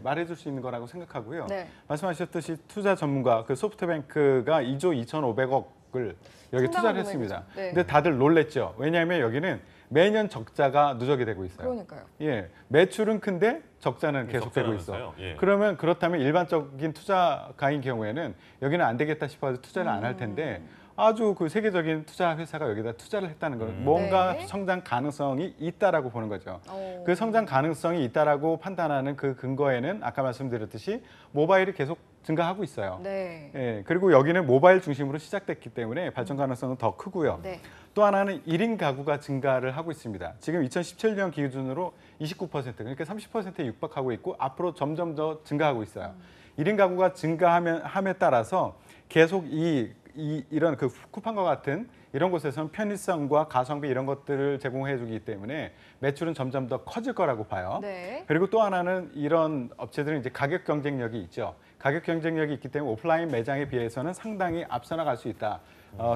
말해줄 수 있는 거라고 생각하고요. 네. 말씀하셨듯이 투자 전문가 그 소프트뱅크가 2조 2,500억을 여기 상당한 투자를 했습니다. 금액이죠. 네. 근데 다들 놀랬죠. 왜냐하면 여기는 매년 적자가 누적이 되고 있어요. 그러니까요. 예, 매출은 큰데 적자는 계속되고 있어. 적자라면서요? 예. 그러면 그렇다면 일반적인 투자가인 경우에는 여기는 안 되겠다 싶어서 투자를 안 할 텐데 아주 그 세계적인 투자 회사가 여기다 투자를 했다는 건 뭔가 네. 성장 가능성이 있다라고 보는 거죠. 오. 그 성장 가능성이 있다라고 판단하는 그 근거에는 아까 말씀드렸듯이 모바일이 계속 증가하고 있어요. 네. 예, 그리고 여기는 모바일 중심으로 시작됐기 때문에 발전 가능성은 더 크고요. 네. 또 하나는 1인 가구가 증가를 하고 있습니다. 지금 2017년 기준으로 29% 그러니까 30%에 육박하고 있고 앞으로 점점 더 증가하고 있어요. 1인 가구가 증가함에 따라서 계속 이런 그 쿠팡과 같은 이런 곳에서는 편의성과 가성비 이런 것들을 제공해 주기 때문에 매출은 점점 더 커질 거라고 봐요. 네. 그리고 또 하나는 이런 업체들은 이제 가격 경쟁력이 있죠. 가격 경쟁력이 있기 때문에 오프라인 매장에 비해서는 상당히 앞서 나갈 수 있다.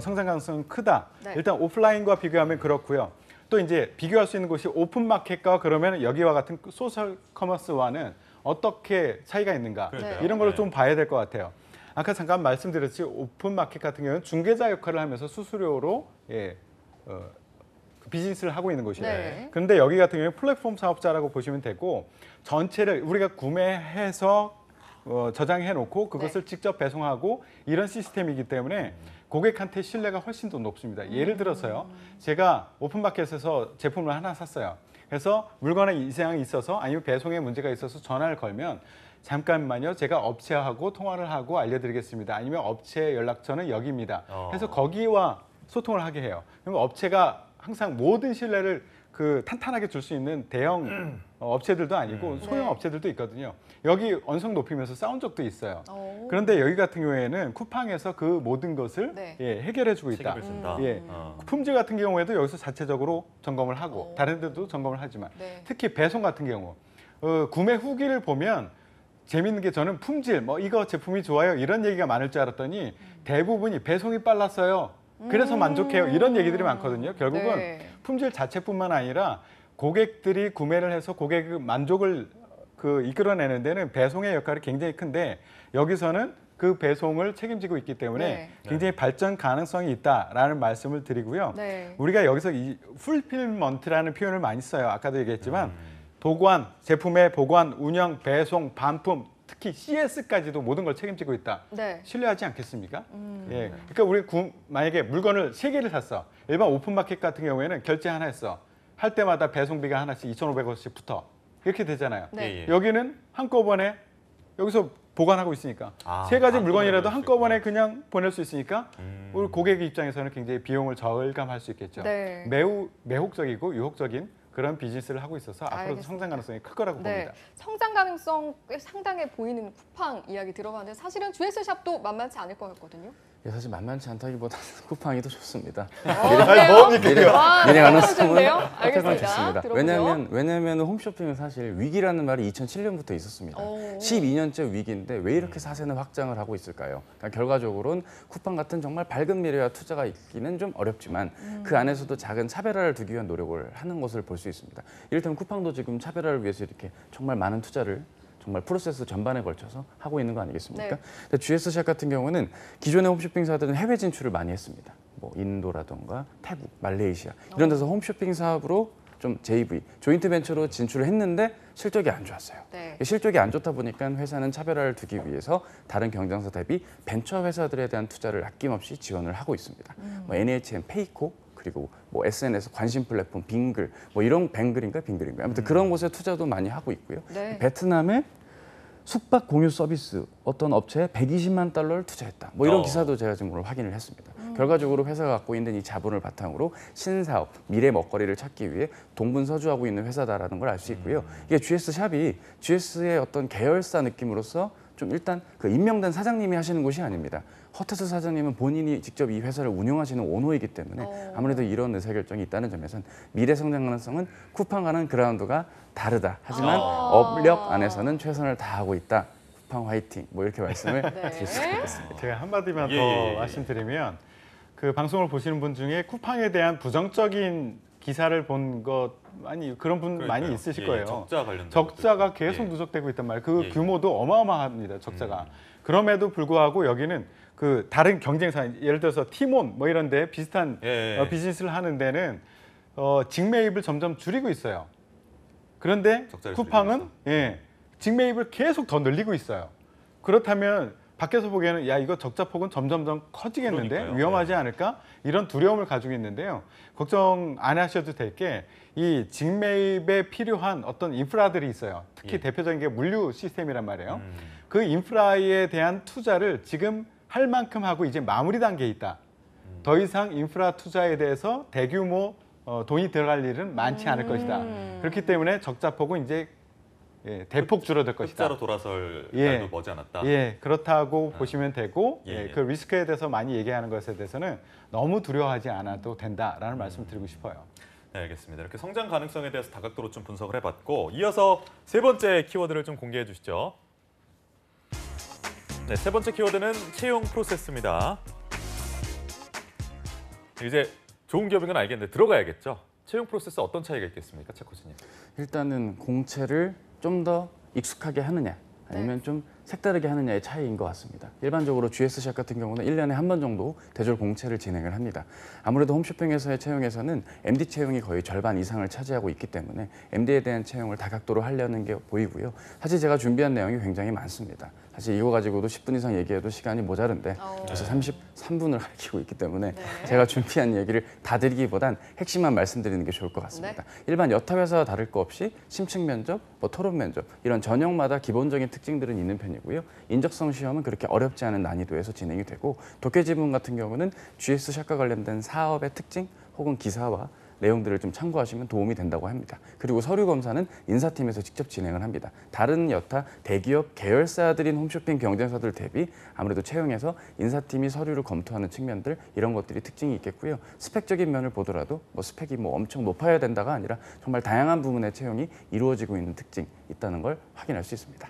성장 가능성은 크다. 네. 일단 오프라인과 비교하면 그렇고요. 또 이제 비교할 수 있는 곳이 오픈마켓과 그러면 여기와 같은 소셜 커머스와는 어떻게 차이가 있는가. 그러니까요. 이런 걸 네. 좀 봐야 될 것 같아요. 아까 잠깐 말씀드렸지 오픈마켓 같은 경우는 중개자 역할을 하면서 수수료로 비즈니스를 하고 있는 곳이에요. 네. 그런데 여기 같은 경우는 플랫폼 사업자라고 보시면 되고 전체를 우리가 구매해서 저장해 놓고 그것을 직접 배송하고 이런 시스템이기 때문에 고객한테 신뢰가 훨씬 더 높습니다. 예를 들어서요. 제가 오픈마켓에서 제품을 하나 샀어요. 그래서 물건에 이상이 있어서 아니면 배송에 문제가 있어서 전화를 걸면 잠깐만요. 제가 업체하고 통화를 하고 알려드리겠습니다. 아니면 업체 연락처는 여기입니다. 그래서 거기와 소통을 하게 해요. 그러면 업체가 항상 모든 신뢰를 그 탄탄하게 줄 수 있는 대형 업체들도 아니고 소형 네. 업체들도 있거든요. 여기 언성 높이면서 싸운 적도 있어요. 오. 그런데 여기 같은 경우에는 쿠팡에서 그 모든 것을 네. 해결해주고 있다. 책임을 진다. 예. 품질 같은 경우에도 여기서 자체적으로 점검을 하고 오. 다른 데도 점검을 하지만 네. 특히 배송 같은 경우 구매 후기를 보면 재밌는 게 저는 품질 뭐 이거 제품이 좋아요 이런 얘기가 많을 줄 알았더니 대부분이 배송이 빨랐어요. 그래서 만족해요. 이런 얘기들이 많거든요. 결국은 네. 품질 자체뿐만 아니라 고객들이 구매를 해서 고객의 만족을 이끌어내는 데는 배송의 역할이 굉장히 큰데 여기서는 그 배송을 책임지고 있기 때문에 네. 굉장히 발전 가능성이 있다라는 말씀을 드리고요. 네. 우리가 여기서 이 풀필먼트라는 표현을 많이 써요. 아까도 얘기했지만 보관, 제품의 보관, 운영, 배송, 반품, 특히 CS까지도 모든 걸 책임지고 있다. 네. 신뢰하지 않겠습니까? 예. 그러니까 우리 만약에 물건을 3개를 샀어. 일반 오픈마켓 같은 경우에는 결제 하나 했어. 할 때마다 배송비가 하나씩 2,500원씩 붙어. 이렇게 되잖아요. 네. 예. 여기는 한꺼번에 여기서 보관하고 있으니까 아, 세 가지 한꺼번에 물건이라도 보낼 수 한꺼번에 있구나. 그냥 보낼 수 있으니까 우리 고객 입장에서는 굉장히 비용을 절감할 수 있겠죠. 네. 매우 매혹적이고 유혹적인 그런 비즈니스를 하고 있어서 앞으로도 알겠습니다. 성장 가능성이 클 거라고 네, 봅니다. 성장 가능성 꽤 상당해 보이는 쿠팡 이야기 들어봤는데 사실은 GS샵도 만만치 않을 것 같거든요. 예, 사실 만만치 않다기보다는 쿠팡이 더 좋습니다. 그래요? 와, 미래 가능성은 좋은데요? 선택할 수 알겠습니다. 있습니다. 들어보죠. 왜냐하면 홈쇼핑은 사실 위기라는 말이 2007년부터 있었습니다. 오. 12년째 위기인데 왜 이렇게 사세는 확장을 하고 있을까요? 그러니까 결과적으로는 쿠팡 같은 정말 밝은 미래와 투자가 있기는 좀 어렵지만 그 안에서도 작은 차별화를 두기 위한 노력을 하는 것을 볼 수 있습니다. 이를테면 쿠팡도 지금 차별화를 위해서 이렇게 정말 많은 투자를 정말 프로세스 전반에 걸쳐서 하고 있는 거 아니겠습니까? 네. 근데 GS샵 같은 경우는 기존의 홈쇼핑사들은 해외 진출을 많이 했습니다. 뭐 인도라던가 태국, 말레이시아 이런 데서 홈쇼핑 사업으로 좀 JV, 조인트 벤처로 진출을 했는데 실적이 안 좋았어요. 네. 실적이 안 좋다 보니까 회사는 차별화를 두기 위해서 다른 경쟁사 대비 벤처 회사들에 대한 투자를 아낌없이 지원을 하고 있습니다. 뭐 NHN, 페이코 그리고 뭐 SNS 관심 플랫폼 빙글 뭐 이런 뱅글인가 빙글인가 아무튼 그런 곳에 투자도 많이 하고 있고요. 네. 베트남에 숙박 공유 서비스 어떤 업체에 120만 달러를 투자했다. 뭐 이런 기사도 제가 지금 오늘 확인을 했습니다. 결과적으로 회사가 갖고 있는 이 자본을 바탕으로 신사업, 미래 먹거리를 찾기 위해 동분서주하고 있는 회사다라는 걸 알 수 있고요. 이게 GS샵이 GS의 어떤 계열사 느낌으로서 좀 일단 그 임명된 사장님이 하시는 곳이 아닙니다. 허태스 사장님은 본인이 직접 이 회사를 운영하시는 오너이기 때문에 아무래도 이런 의사결정이 있다는 점에서는 미래 성장 가능성은 쿠팡과는 그라운드가 다르다. 하지만 업력 안에서는 최선을 다하고 있다. 쿠팡 화이팅. 뭐 이렇게 말씀을 드릴 수 있겠습니다. 제가 한마디만 예, 더 예, 예. 말씀드리면 그 방송을 보시는 분 중에 쿠팡에 대한 부정적인 기사를 본 것 많이 그런 분 그러니까요. 많이 있으실 예, 거예요. 적자 관련된 적자가 것들. 계속 예. 누적되고 있단 말이에요. 그 예, 예. 규모도 어마어마합니다. 적자가. 그럼에도 불구하고 여기는 그 다른 경쟁사 예를 들어서 티몬 뭐 이런 데 비슷한 예. 비즈니스를 하는 데는 직매입을 점점 줄이고 있어요. 그런데 적자를 쿠팡은 줄이고 직매입을 계속 더 늘리고 있어요. 그렇다면 밖에서 보기에는 야 이거 적자 폭은 점점점 커지겠는데 그러니까요. 위험하지 네. 않을까 이런 두려움을 가지고 있는데요. 걱정 안 하셔도 될 게 이 직매입에 필요한 어떤 인프라들이 있어요. 특히 예. 대표적인 게 물류 시스템이란 말이에요. 그 인프라에 대한 투자를 지금 할 만큼 하고 이제 마무리 단계에 있다. 더 이상 인프라 투자에 대해서 대규모 돈이 들어갈 일은 많지 않을 것이다. 그렇기 때문에 적자 폭은 이제 대폭 줄어들 것이다. 흑자로 돌아설 예. 날도 머지않았다. 예, 그렇다고 보시면 되고 예, 예. 그 리스크에 대해서 많이 얘기하는 것에 대해서는 너무 두려워하지 않아도 된다라는 말씀을 드리고 싶어요. 네, 알겠습니다. 이렇게 성장 가능성에 대해서 다각도로 좀 분석을 해봤고 이어서 세 번째 키워드를 좀 공개해 주시죠. 네, 세 번째 키워드는 채용 프로세스입니다. 이제 좋은 기업인 건 알겠는데 들어가야겠죠. 채용 프로세스 어떤 차이가 있겠습니까, 최 코치님? 일단은 공채를 좀 더 익숙하게 하느냐 아니면 좀 색다르게 하느냐의 차이인 것 같습니다. 일반적으로 GS샵 같은 경우는 1년에 한 번 정도 대졸 공채를 진행을 합니다. 아무래도 홈쇼핑에서의 채용에서는 MD 채용이 거의 절반 이상을 차지하고 있기 때문에 MD에 대한 채용을 다각도로 하려는 게 보이고요. 사실 제가 준비한 내용이 굉장히 많습니다. 사실 이거 가지고도 10분 이상 얘기해도 시간이 모자른데 그래서 33분을 가리키고 있기 때문에 제가 준비한 얘기를 다 드리기보단 핵심만 말씀드리는 게 좋을 것 같습니다. 일반 여타 회사와 다를 거 없이 심층 면접, 뭐 토론 면접 이런 전형마다 기본적인 특징들은 있는 편이고요. 인적성 시험은 그렇게 어렵지 않은 난이도에서 진행이 되고 독해 지문 같은 경우는 GS샵과 관련된 사업의 특징 혹은 기사와 내용들을 좀 참고하시면 도움이 된다고 합니다. 그리고 서류 검사는 인사팀에서 직접 진행을 합니다. 다른 여타 대기업 계열사들인 홈쇼핑 경쟁사들 대비 아무래도 채용에서 인사팀이 서류를 검토하는 측면들 이런 것들이 특징이 있겠고요. 스펙적인 면을 보더라도 뭐 스펙이 뭐 엄청 높아야 된다가 아니라 정말 다양한 부분의 채용이 이루어지고 있는 특징이 있다는 걸 확인할 수 있습니다.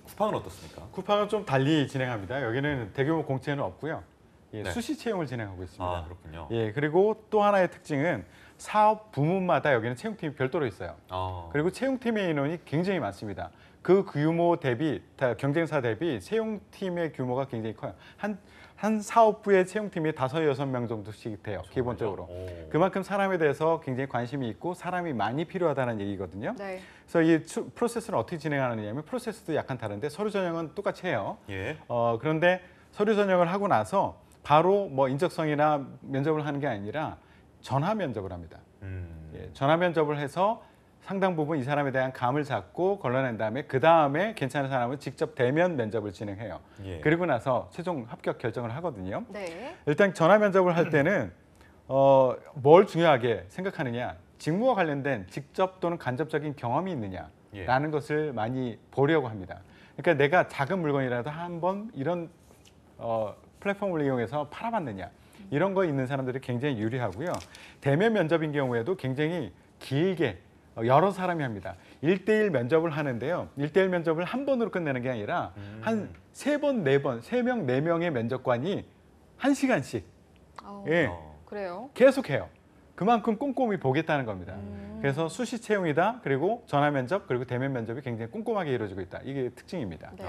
쿠팡은 어떻습니까? 쿠팡은 좀 달리 진행합니다. 여기는 대규모 공채는 없고요. 예, 네. 수시 채용을 진행하고 있습니다. 아, 그렇군요. 예, 그리고 또 하나의 특징은 사업 부문마다 여기는 채용팀이 별도로 있어요. 그리고 채용팀의 인원이 굉장히 많습니다. 그 규모 대비, 경쟁사 대비 채용팀의 규모가 굉장히 커요. 한 사업부의 채용팀이 5, 6명 정도씩 돼요, 기본적으로. 그만큼 사람에 대해서 굉장히 관심이 있고 사람이 많이 필요하다는 얘기거든요. 네. 그래서 이 프로세스는 어떻게 진행하느냐면 프로세스도 약간 다른데 서류 전형은 똑같이 해요. 예. 그런데 서류 전형을 하고 나서 바로 뭐 인적성이나 면접을 하는 게 아니라 전화 면접을 합니다. 예, 전화 면접을 해서 상당 부분 이 사람에 대한 감을 잡고 걸러낸 다음에 그 다음에 괜찮은 사람은 직접 대면 면접을 진행해요. 예. 그리고 나서 최종 합격 결정을 하거든요. 네. 일단 전화 면접을 할 때는 뭘 중요하게 생각하느냐, 직무와 관련된 직접 또는 간접적인 경험이 있느냐라는 것을 많이 보려고 합니다. 그러니까 내가 작은 물건이라도 한번 이런 플랫폼을 이용해서 팔아봤느냐, 이런 거 있는 사람들이 굉장히 유리하고요. 대면 면접인 경우에도 굉장히 길게 여러 사람이 합니다. 1대1 면접을 하는데요. 1대1 면접을 한 번으로 끝내는 게 아니라 한 3번, 4번, 3명, 4명의 면접관이 1시간씩 예, 그래요. 계속해요. 그만큼 꼼꼼히 보겠다는 겁니다. 그래서 수시 채용이다, 그리고 전화 면접, 그리고 대면 면접이 굉장히 꼼꼼하게 이루어지고 있다. 이게 특징입니다. 네.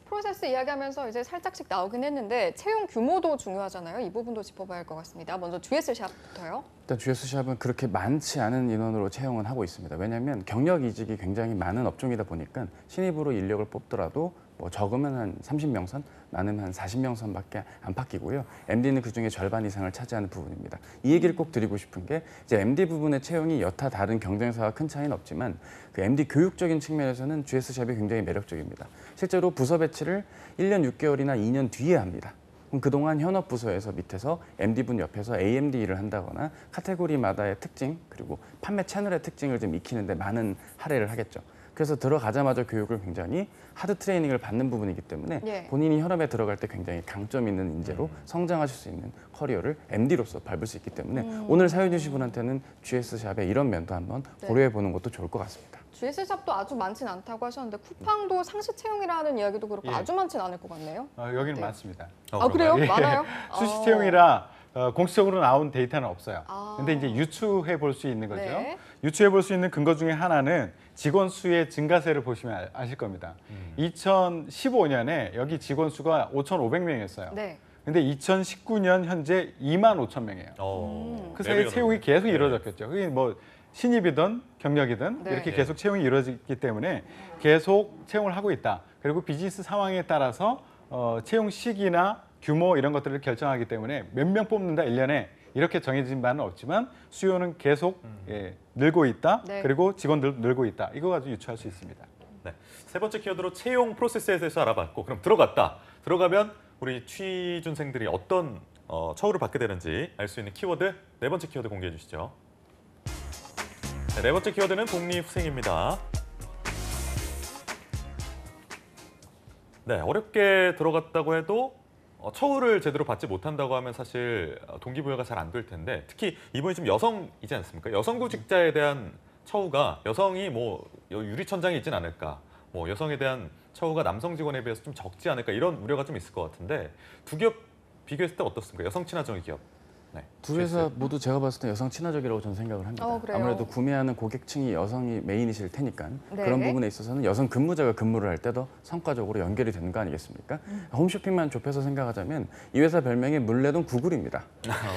프로세스 이야기하면서 이제 살짝씩 나오긴 했는데 채용 규모도 중요하잖아요. 이 부분도 짚어봐야 할 것 같습니다. 먼저 GS샵부터요. 일단 GS샵은 그렇게 많지 않은 인원으로 채용은 하고 있습니다. 왜냐하면 경력 이직이 굉장히 많은 업종이다 보니까 신입으로 인력을 뽑더라도 뭐 적으면 한 30명 선, 많으면 한 40명 선밖에 안 바뀌고요. MD는 그중에 절반 이상을 차지하는 부분입니다. 이 얘기를 꼭 드리고 싶은 게 이제 MD 부분의 채용이 여타 다른 경쟁사와 큰 차이는 없지만 그 MD 교육적인 측면에서는 GS샵이 굉장히 매력적입니다. 실제로 부서 배치를 1년 6개월이나 2년 뒤에 합니다. 그럼 그동안 현업 부서에서 밑에서 MD분 옆에서 AMD 일을 한다거나 카테고리마다의 특징 그리고 판매 채널의 특징을 좀 익히는데 많은 할애를 하겠죠. 그래서 들어가자마자 교육을 굉장히 하드 트레이닝을 받는 부분이기 때문에 예. 본인이 현업에 들어갈 때 굉장히 강점 있는 인재로 성장하실 수 있는 커리어를 MD로서 밟을 수 있기 때문에 오늘 사연 주신 분한테는 GS샵의 이런 면도 한번 고려해 보는 것도 좋을 것 같습니다. GS샵도 아주 많진 않다고 하셨는데 쿠팡도 상시 채용이라는 이야기도 그렇고 예. 아주 많진 않을 것 같네요. 여기는 네. 많습니다. 아 그래요? 예. 많아요? 수시 채용이라 공식적으로 나온 데이터는 없어요. 아. 근데 이제 유추해 볼 수 있는 거죠. 네. 유추해 볼 수 있는 근거 중에 하나는 직원 수의 증가세를 보시면 아실 겁니다. 2015년에 여기 직원 수가 5,500명이었어요. 네. 근데 2019년 현재 25,000명이에요. 그 사이에 채용이 계속 이루어졌겠죠. 그게 뭐 신입이든 경력이든 네. 이렇게 계속 채용이 이루어지기 때문에 계속 채용을 하고 있다. 그리고 비즈니스 상황에 따라서 채용 시기나 규모 이런 것들을 결정하기 때문에 몇 명 뽑는다 1년에 이렇게 정해진 바는 없지만 수요는 계속 늘고 있다. 네. 그리고 직원들도 늘고 있다. 이거 가지고 유추할 수 있습니다. 네. 세 번째 키워드로 채용 프로세스에 대해서 알아봤고 그럼 들어갔다. 들어가면 우리 취준생들이 어떤 처우를 받게 되는지 알 수 있는 키워드 네 번째 키워드 공개해 주시죠. 네, 네 번째 키워드는 복리후생입니다. 네, 어렵게 들어갔다고 해도 처우를 제대로 받지 못한다고 하면 사실 동기부여가 잘 안 될 텐데 특히 이분이 지금 여성이지 않습니까? 여성 구직자에 대한 처우가 여성이 뭐 유리천장이 있진 않을까? 뭐 여성에 대한 처우가 남성 직원에 비해서 좀 적지 않을까? 이런 우려가 좀 있을 것 같은데 두 기업 비교했을 때 어떻습니까? 여성 친화적인 기업. 네. 두 회사 모두 제가 봤을 때 여성 친화적이라고 저는 생각을 합니다. 그래요? 아무래도 구매하는 고객층이 여성이 메인이실 테니까 네. 그런 부분에 있어서는 여성 근무자가 근무를 할 때도 성과적으로 연결이 되는 거 아니겠습니까? 홈쇼핑만 좁혀서 생각하자면 이 회사 별명이 물레동 구글입니다.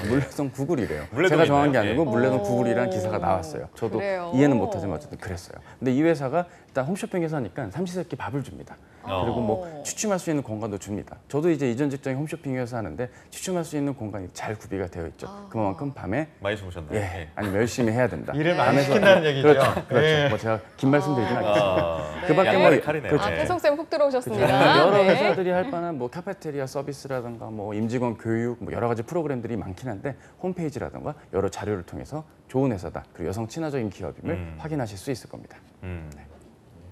물레동 구글이래요. 물레동이 제가 정한 게 있나요? 아니고 예. 물레동 구글이라는 기사가 나왔어요. 저도 그래요? 이해는 못하지만 어쨌든 그랬어요. 근데 이 회사가 일단 홈쇼핑 회사니까 삼시세끼 밥을 줍니다. 그리고 뭐 취침할 수 있는 공간도 줍니다. 저도 이제 이전 직장에 홈쇼핑 회사 하는데 취침할 수 있는 공간이 잘 구비가 되어 있죠. 그만큼 밤에 많이 주무셨나요? 예, 아니면 열심히 해야 된다. 일을 네. 많이 밤에서- 시킨다는 얘기죠. 그렇죠. 예. 뭐 제가 긴 말씀 드리진 않겠습니다. 네. 그 밖에 양말의 뭐 칼이네요. 그렇죠. 태성쌤 훅 그렇죠. 들어오셨습니다. 여러 네. 회사들이 할 만한 뭐 카페테리아 서비스라든가 뭐 임직원 교육 뭐 여러 가지 프로그램들이 많긴 한데 홈페이지라든가 여러 자료를 통해서 좋은 회사다 그리고 여성 친화적인 기업임을 확인하실 수 있을 겁니다.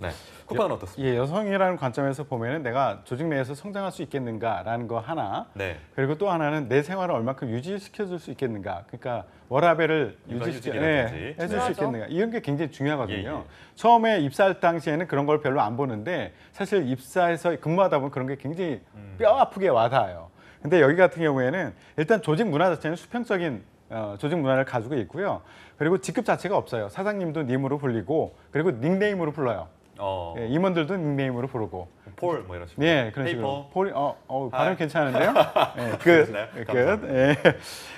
네. 쿠팡은 어떻습니까? 예, 여성이라는 관점에서 보면은 내가 조직 내에서 성장할 수 있겠는가라는 거 하나. 네. 그리고 또 하나는 내 생활을 얼마큼 유지시켜줄 수 있겠는가. 그러니까 워라밸을 육아휴직이라든지. 해줄 수 중요하죠. 있겠는가. 이런 게 굉장히 중요하거든요. 예, 예. 처음에 입사할 당시에는 그런 걸 별로 안 보는데 사실 입사해서 근무하다 보면 그런 게 굉장히 뼈 아프게 와닿아요. 근데 여기 같은 경우에는 일단 조직 문화 자체는 수평적인 조직 문화를 가지고 있고요. 그리고 직급 자체가 없어요. 사장님도 님으로 불리고 그리고 닉네임으로 불러요. 예, 임원들도 닉네임으로 부르고. 폴 뭐 이런 식으로. 네, 그런 식으로. 페이퍼. 폴이, 발음 아. 괜찮은데요? 네, 그러시나요? 끝. 감사합니다. 예.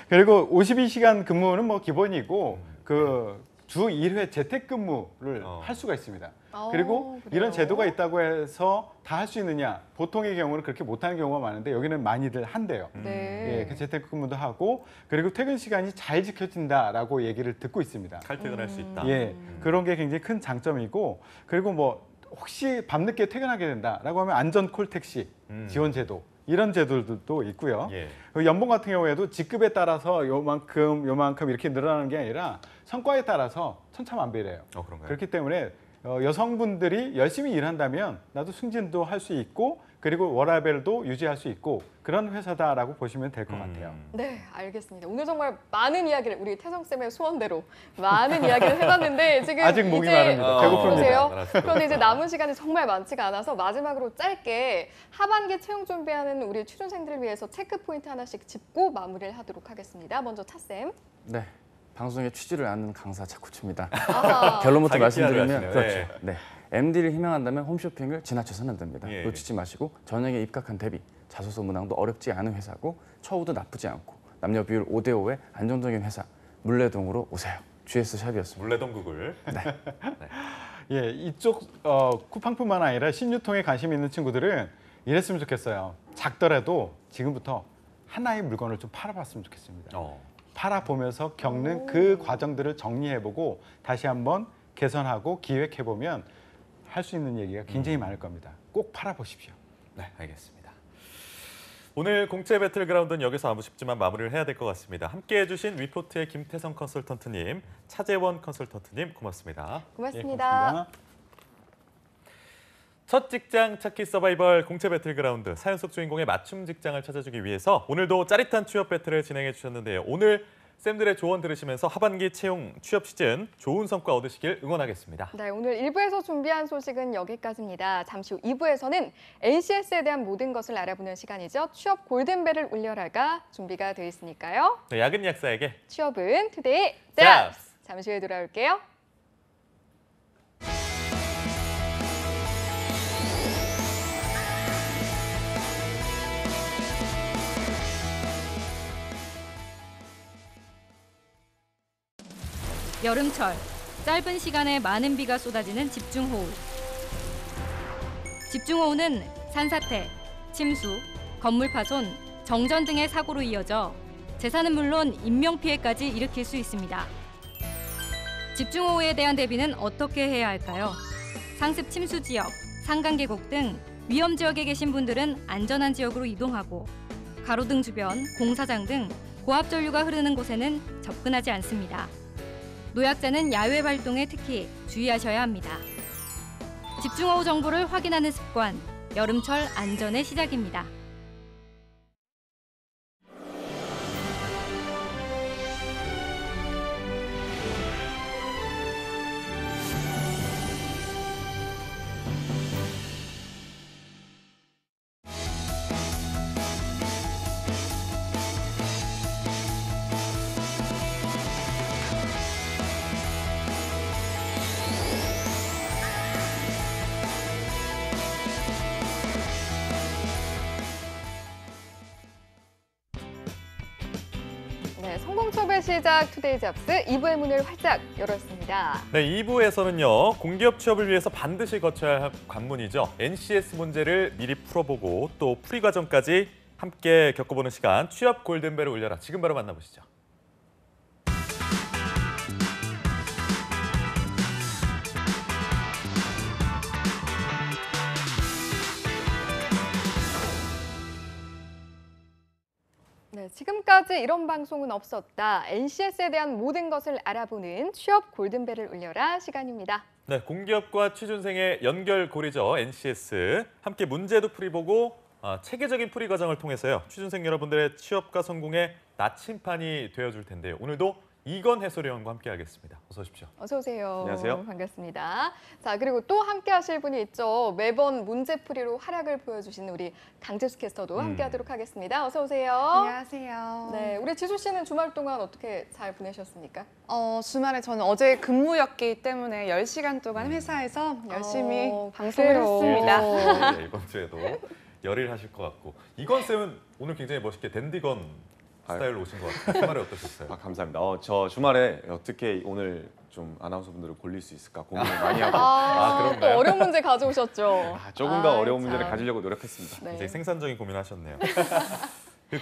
그리고 52시간 근무는 뭐 기본이고 그 주 1회 재택근무를 할 수가 있습니다. 그리고 그래요? 이런 제도가 있다고 해서 다 할 수 있느냐? 보통의 경우는 그렇게 못하는 경우가 많은데 여기는 많이들 한대요. 네. 예, 그 재택근무도 하고 그리고 퇴근 시간이 잘 지켜진다라고 얘기를 듣고 있습니다. 칼퇴근할 수 있다. 예, 그런 게 굉장히 큰 장점이고 그리고 뭐 혹시 밤늦게 퇴근하게 된다라고 하면 안전 콜택시 지원 제도 이런 제도들도 있고요. 예. 그 연봉 같은 경우에도 직급에 따라서 요만큼 이렇게 늘어나는 게 아니라 성과에 따라서 천차만별이에요. 그런가요? 그렇기 때문에 여성분들이 열심히 일한다면 나도 승진도 할 수 있고 그리고 워라밸도 유지할 수 있고 그런 회사다라고 보시면 될 것 같아요. 네, 알겠습니다. 오늘 정말 많은 이야기를 우리 태성쌤의 소원대로 많은 이야기를 해봤는데 지금 아직 목이 이제 마릅니다. 배고픕니다. 보세요. 그런데 이제 남은 시간이 정말 많지가 않아서 마지막으로 짧게 하반기 채용 준비하는 우리 취준생들을 위해서 체크 포인트 하나씩 짚고 마무리를 하도록 하겠습니다. 먼저 차쌤. 네. 방송에 취지를 아는 강사 차쿠츠입니다. 아하. 결론부터 자기 말씀드리면 PR 을 그렇죠. 하시네요. 네. MD를 희망한다면 홈쇼핑을 지나쳐서는 안 됩니다. 예. 놓치지 마시고 전형에 입각한 대비 자소서 문항도 어렵지 않은 회사고 처우도 나쁘지 않고 남녀 비율 5대5의 안정적인 회사 물레동으로 오세요. GS 샵이었습니다. 물레동국을. 예, 이쪽 쿠팡뿐만 아니라 신유통에 관심 있는 친구들은 이랬으면 좋겠어요. 작더라도 지금부터 하나의 물건을 좀 팔아봤으면 좋겠습니다. 팔아보면서 겪는 그 과정들을 정리해보고 다시 한번 개선하고 기획해보면 할 수 있는 얘기가 굉장히 많을 겁니다. 꼭 팔아보십시오. 네, 알겠습니다. 오늘 공채 배틀그라운드는 여기서 아쉽지만 마무리를 해야 될 것 같습니다. 함께해 주신 위포트의 김태성 컨설턴트님, 차재원 컨설턴트님 고맙습니다. 고맙습니다. 예, 고맙습니다. 첫 직장 찾기 서바이벌 공채 배틀그라운드 사연 속 주인공의 맞춤 직장을 찾아주기 위해서 오늘도 짜릿한 취업 배틀을 진행해 주셨는데요. 오늘 쌤들의 조언 들으시면서 하반기 채용 취업 시즌 좋은 성과 얻으시길 응원하겠습니다. 네, 오늘 1부에서 준비한 소식은 여기까지입니다. 잠시 후 2부에서는 NCS에 대한 모든 것을 알아보는 시간이죠. 취업 골든벨을 울려라가 준비가 되어 있으니까요. 네, 야근 약사에게 취업은 투데이 잡스! 잡스! 잠시 후에 돌아올게요. 여름철, 짧은 시간에 많은 비가 쏟아지는 집중호우. 집중호우는 산사태, 침수, 건물 파손, 정전 등의 사고로 이어져 재산은 물론 인명피해까지 일으킬 수 있습니다. 집중호우에 대한 대비는 어떻게 해야 할까요? 상습 침수 지역, 산간계곡 등 위험 지역에 계신 분들은 안전한 지역으로 이동하고 가로등 주변, 공사장 등 고압 전류가 흐르는 곳에는 접근하지 않습니다. 노약자는 야외 활동에 특히 주의하셔야 합니다. 집중호우 정보를 확인하는 습관, 여름철 안전의 시작입니다. 네, 성공취업의 시작 투데이 잡스 2부의 문을 활짝 열었습니다. 네, 2부에서는요. 공기업 취업을 위해서 반드시 거쳐야 할 관문이죠. NCS 문제를 미리 풀어보고 또 풀이 과정까지 함께 겪어보는 시간 취업 골든벨을 울려라. 지금 바로 만나보시죠. 네, 지금까지 이런 방송은 없었다. NCS에 대한 모든 것을 알아보는 취업 골든벨을 울려라 시간입니다. 네, 공기업과 취준생의 연결고리죠. NCS. 함께 문제도 풀이보고 체계적인 풀이 과정을 통해서요. 취준생 여러분들의 취업과 성공의 나침판이 되어줄 텐데요. 오늘도 이건 해설위원과 함께하겠습니다. 어서 오십시오. 어서 오세요. 안녕하세요. 반갑습니다. 자, 그리고 또 함께하실 분이 있죠. 매번 문제풀이로 활약을 보여주시는 우리 강재수 캐스터도 함께하도록 하겠습니다. 어서 오세요. 안녕하세요. 네, 우리 지수 씨는 주말 동안 어떻게 잘 보내셨습니까? 주말에 저는 어제 근무였기 때문에 10시간 동안 회사에서 열심히 방송을 그래요. 했습니다. 네, 이번 주에도 열일 하실 것 같고 이건 쌤은 오늘 굉장히 멋있게 댄디건 스타일로 오신 것 같아요. 주말에 어떠셨어요? 감사합니다. 저 주말에 어떻게 오늘 좀 아나운서분들을 골릴 수 있을까 고민을 많이 하고 또 그런가요? 어려운 문제 가져오셨죠. 조금 더 아이, 어려운 참. 문제를 가지려고 노력했습니다. 네. 굉장히 생산적인 고민하셨네요.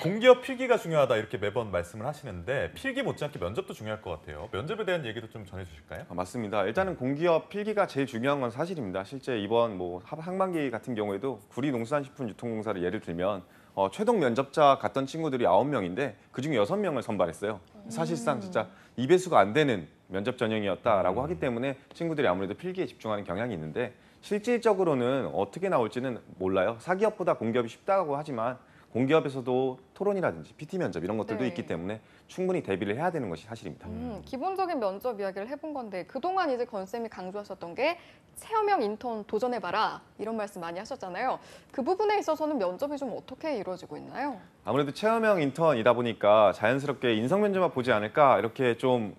공기업 필기가 중요하다 이렇게 매번 말씀을 하시는데 필기 못지않게 면접도 중요할 것 같아요. 면접에 대한 얘기도 좀 전해주실까요? 맞습니다. 일단은 공기업 필기가 제일 중요한 건 사실입니다. 실제 이번 상반기 같은 경우에도 구리농수산식품유통공사를 예를 들면 최종 면접자 갔던 친구들이 9명인데 그중에 6명을 선발했어요. 사실상 진짜 2배수가 안 되는 면접 전형이었다라고 하기 때문에 친구들이 아무래도 필기에 집중하는 경향이 있는데 실질적으로는 어떻게 나올지는 몰라요. 사기업보다 공기업이 쉽다고 하지만 공기업에서도 토론이라든지 PT 면접 이런 것들도 네. 있기 때문에 충분히 대비를 해야 되는 것이 사실입니다. 기본적인 면접 이야기를 해본 건데 그동안 이제 건 쌤이 강조하셨던 게 체험형 인턴 도전해봐라 이런 말씀 많이 하셨잖아요. 그 부분에 있어서는 면접이 좀 어떻게 이루어지고 있나요? 아무래도 체험형 인턴이다 보니까 자연스럽게 인성 면접만 보지 않을까 이렇게 좀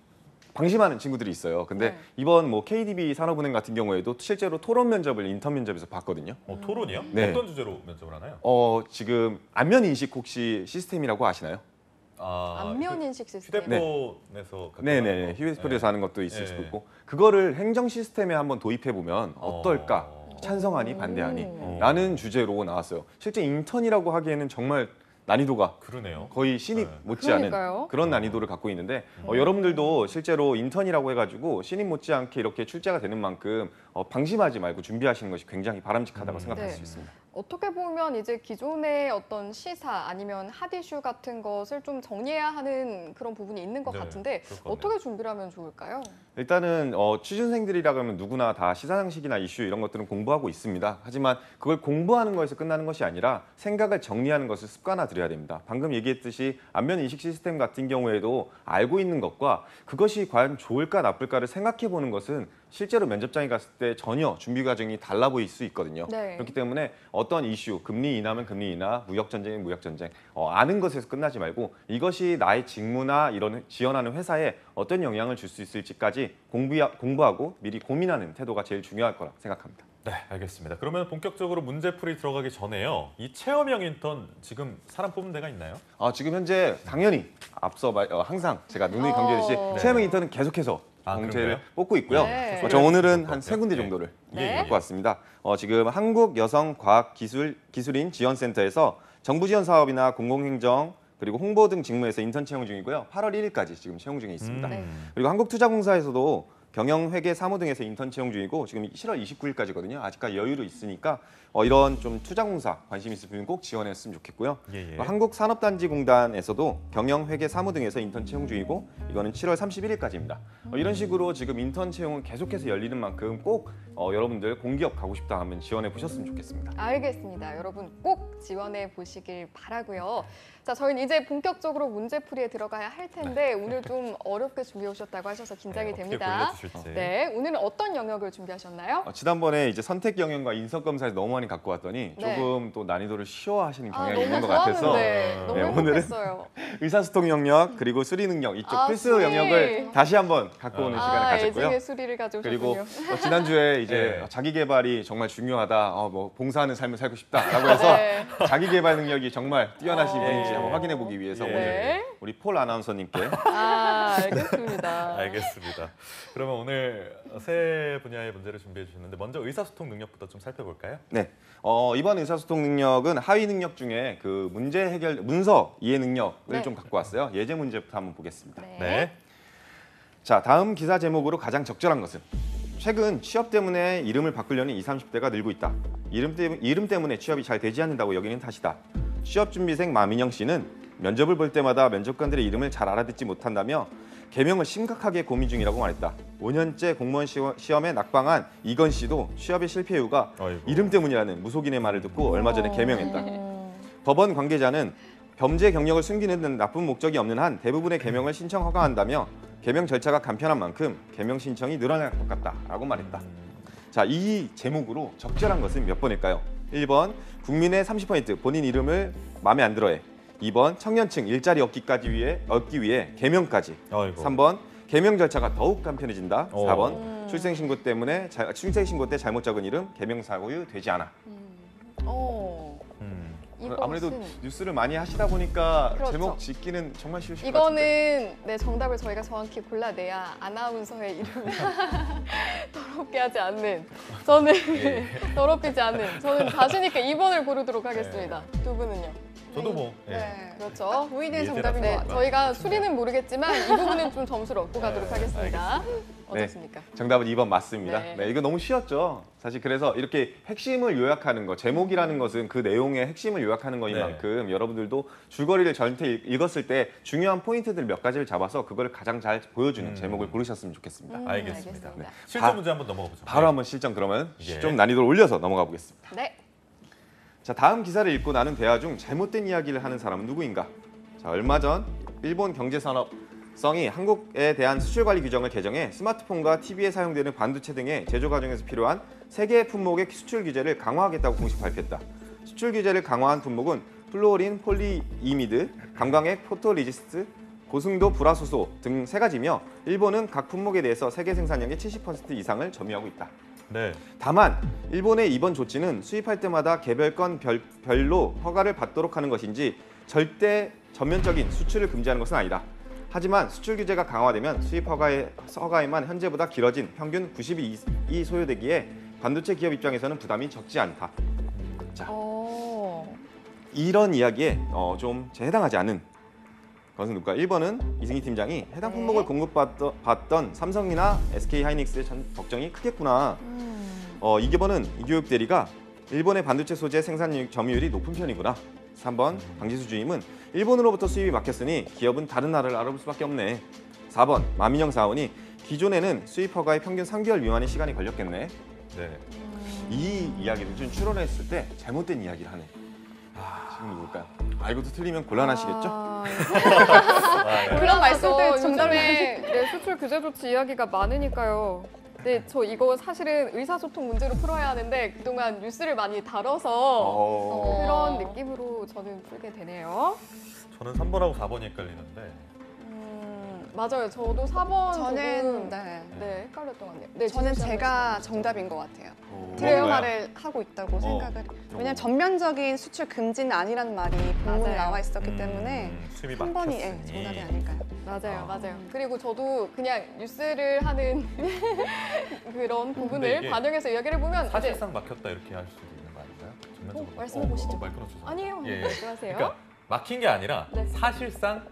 방심하는 친구들이 있어요. 근데 네. 이번 KDB 산업은행 같은 경우에도 실제로 토론 면접을 인턴 면접에서 봤거든요. 토론이요? 네. 어떤 주제로 면접을 하나요? 지금 안면 인식 혹시 시스템이라고 아시나요? 안면 인식 시스템. 휴대폰에서 네네. 휴대폰에서 하는 것도 있을 네. 수도 있고 그거를 행정 시스템에 한번 도입해 보면 어떨까? 찬성하니 반대하니? 라는 주제로 나왔어요. 실제 인턴이라고 하기에는 정말 난이도가 그러네요. 거의 신입 네. 못지않은 그러니까요. 그런 난이도를 갖고 있는데 여러분들도 실제로 인턴이라고 해가지고 신입 못지않게 이렇게 출제가 되는 만큼 방심하지 말고 준비하시는 것이 굉장히 바람직하다고 생각할 네. 수 있습니다. 어떻게 보면 이제 기존의 어떤 시사 아니면 핫 이슈 같은 것을 좀 정리해야 하는 그런 부분이 있는 것 네, 같은데 그럴 것 같네요. 어떻게 준비를 하면 좋을까요? 일단은 취준생들이라 그러면 누구나 다 시사상식이나 이슈 이런 것들은 공부하고 있습니다. 하지만 그걸 공부하는 거에서 끝나는 것이 아니라 생각을 정리하는 것을 습관화들여야 됩니다. 방금 얘기했듯이 안면 인식 시스템 같은 경우에도 알고 있는 것과 그것이 과연 좋을까 나쁠까를 생각해 보는 것은 실제로 면접장에 갔을 때 전혀 준비 과정이 달라 보일 수 있거든요. 네. 그렇기 때문에 어떤 이슈, 금리 인하면 금리 인하, 무역 전쟁이면 무역 전쟁, 아는 것에서 끝나지 말고 이것이 나의 직무나 이런 지원하는 회사에 어떤 영향을 줄 수 있을지까지 공부하고 미리 고민하는 태도가 제일 중요할 거라 생각합니다. 네, 알겠습니다. 그러면 본격적으로 문제풀이 들어가기 전에요. 이 체험형 인턴 지금 사람 뽑는 데가 있나요? 지금 현재 당연히 앞서 항상 제가 누누이 강조했듯이 네. 체험형 인턴은 계속해서 공채를 그런가요? 뽑고 있고요. 네. 저 오늘은 네. 한 3군데 네. 정도를 네. 갖고 왔습니다. 지금 한국여성과학기술인 지원센터에서 정부 지원 사업이나 공공행정 그리고 홍보 등 직무에서 인턴 채용 중이고요. 8월 1일까지 지금 채용 중에 있습니다. 네. 그리고 한국투자공사에서도 경영회계 사무 등에서 인턴 채용 중이고 지금 7월 29일까지거든요. 아직까지 여유로 있으니까 이런 좀 투자공사 관심 있으신 분 꼭 지원했으면 좋겠고요. 예. 한국산업단지공단에서도 경영회계 사무 등에서 인턴 채용 중이고 이거는 7월 31일까지입니다. 이런 식으로 지금 인턴 채용은 계속해서 열리는 만큼 꼭 여러분들 공기업 가고 싶다 하면 지원해 보셨으면 좋겠습니다. 알겠습니다. 여러분 꼭 지원해 보시길 바라고요. 자, 저희는 이제 본격적으로 문제풀이에 들어가야 할 텐데 오늘 좀 어렵게 준비해 오셨다고 하셔서 긴장이 어떻게 됩니다. 골라주실지. 네, 오늘은 어떤 영역을 준비하셨나요? 지난번에 이제 선택 경영과 인성 검사에서 너무 많이 갖고 왔더니 네. 조금 또 난이도를 쉬워하시는 경향이 너무 있는 것 같아서 좋았는데 너무 네, 오늘은 행복했어요. 의사소통 영역 그리고 수리 능력 이쪽 필수 수리. 영역을 다시 한번 갖고 오는 시간을 가졌고요. 애증의 수리를 가져오셨군요. 그리고 지난주에 이제 네. 자기 개발이 정말 중요하다. 봉사하는 삶을 살고 싶다라고 해서 네. 자기 개발 능력이 정말 뛰어나신 어. 분인지 한번 확인해 보기 위해서 예. 오늘 우리 폴 아나운서님께 알겠습니다. 알겠습니다. 그러면 오늘 세 분야의 문제를 준비해 주셨는데 먼저 의사소통 능력부터 좀 살펴볼까요? 네. 이번 의사소통 능력은 하위 능력 중에 그 문제 해결 문서 이해 능력을 네. 좀 갖고 왔어요. 예제 문제부터 한번 보겠습니다. 네. 자, 다음 기사 제목으로 가장 적절한 것은 최근 취업 때문에 이름을 바꾸려는 20, 30대가 늘고 있다. 이름 때문에 취업이 잘 되지 않는다고 여기는 탓이다. 취업준비생 마민영 씨는 면접을 볼 때마다 면접관들의 이름을 잘 알아듣지 못한다며 개명을 심각하게 고민 중이라고 말했다. 5년째 공무원 시험에 낙방한 이건 씨도 취업의 실패 이유가 아이고. 이름 때문이라는 무속인의 말을 듣고 얼마 전에 개명했다. 법원 관계자는 범죄 경력을 숨기는 등 나쁜 목적이 없는 한 대부분의 개명을 신청 허가한다며 개명 절차가 간편한 만큼 개명 신청이 늘어날 것 같다라고 말했다. 자, 이 제목으로 적절한 것은 몇 번일까요? 1번 국민의 30% 본인 이름을 마음에 안 들어해. 2번 청년층 일자리 얻기 위해 개명까지. 아이고. 3번 개명 절차가 더욱 간편해진다. 오. 4번 출생신고 출생신고 때 잘못 적은 이름 개명 사고유 되지 않아. 아무래도 이것은- 뉴스를 많이 하시다 보니까 그렇죠. 제목 짓기는 정말 쉬우실 것 같은데. 이거는 네, 정답을 저희가 정확히 골라내야 아나운서의 이름을 더럽게 하지 않는, 저는 더럽히지 않는, 저는 자신 있게 2번을 고르도록 하겠습니다. 두 분은요? 저도 뭐 예. 네. 그렇죠. 보이는 예제라서. 정답인 것 네, 같아요. 저희가 수리는 모르겠지만 이 부분은 좀 점수를 얻고 가도록 네, 하겠습니다. 네. 어떻습니까? 정답은 2번 맞습니다. 네. 네, 이거 너무 쉬웠죠. 사실 그래서 이렇게 핵심을 요약하는 거, 제목이라는 것은 그 내용의 핵심을 요약하는 거인 네. 만큼 여러분들도 줄거리를 전체 읽었을 때 중요한 포인트들 몇 가지를 잡아서 그걸 가장 잘 보여주는 제목을 고르셨으면 좋겠습니다. 알겠습니다. 알겠습니다. 실전 문제 한번 넘어가 보죠. 바로 한번 실전 그러면 예. 좀 난이도를 올려서 넘어가 보겠습니다. 네. 자, 다음 기사를 읽고 나눈 대화 중 잘못된 이야기를 하는 사람은 누구인가? 자, 얼마 전 일본 경제산업성이 한국에 대한 수출 관리 규정을 개정해 스마트폰과 TV에 사용되는 반도체 등의 제조 과정에서 필요한 3개의 품목의 수출 규제를 강화하겠다고 공식 발표했다. 수출 규제를 강화한 품목은 플루오린, 폴리이미드, 감광액, 포토리지스트, 고승도 불화소소 등 3가지며 일본은 각 품목에 대해서 세계 생산량의 70% 이상을 점유하고 있다. 네. 다만 일본의 이번 조치는 수입할 때마다 개별 건 별로 허가를 받도록 하는 것인지 절대 전면적인 수출을 금지하는 것은 아니다. 하지만 수출 규제가 강화되면 수입 허가에만 현재보다 길어진 평균 90일이 소요되기에 반도체 기업 입장에서는 부담이 적지 않다. 자, 이런 이야기에 좀 해당하지 않은 것은 누굴까? 1번은 이승희 팀장이 해당 품목을 공급받던 삼성이나 SK하이닉스의 걱정이 크겠구나. 2번은 이교육 대리가 일본의 반도체 소재 생산 점유율이 높은 편이구나. 3번 강지수 주임은 일본으로부터 수입이 막혔으니 기업은 다른 나라를 알아볼 수밖에 없네. 4번 마민영 사원이 기존에는 수입 허가에 평균 3개월 미만의 시간이 걸렸겠네. 네. 이 이야기를 좀 추론했을 때 잘못된 이야기를 하는 지금 누굴까요? 이것도 틀리면 곤란하시겠죠? 그런 말씀 때 요즘에 정답을 네, 수출 규제 조치 이야기가 많으니까요. 네, 저 이거 사실은 의사소통 문제로 풀어야 하는데 그동안 뉴스를 많이 다뤄서 그런 느낌으로 저는 풀게 되네요. 저는 3번하고 4번이 헷갈리는데. 맞아요. 저도 4번 저는 네, 헷갈렸던 것 같네요. 네, 저는 진우 씨 제가 한번 정답인 것 같아요. 그런가요? 드라마를 하고 있다고 생각을. 왜냐면 전면적인 수출 금지는 아니라는 말이 본문에 맞아요. 나와 있었기 때문에 수입이 3번이 막혔으니. 정답이 아닐까요? 맞아요, 맞아요. 그리고 저도 그냥 뉴스를 하는 그런 부분을 이게 반영해서 이야기를 보면 이제 사실상 막혔다 이렇게 할 수도 있는 거 아닌가요? 전면적으로. 말씀해 보시죠. 말 끊어주세요. 아니에요. 예, 예. 말씀하세요. 그러니까 막힌 게 아니라 네. 사실상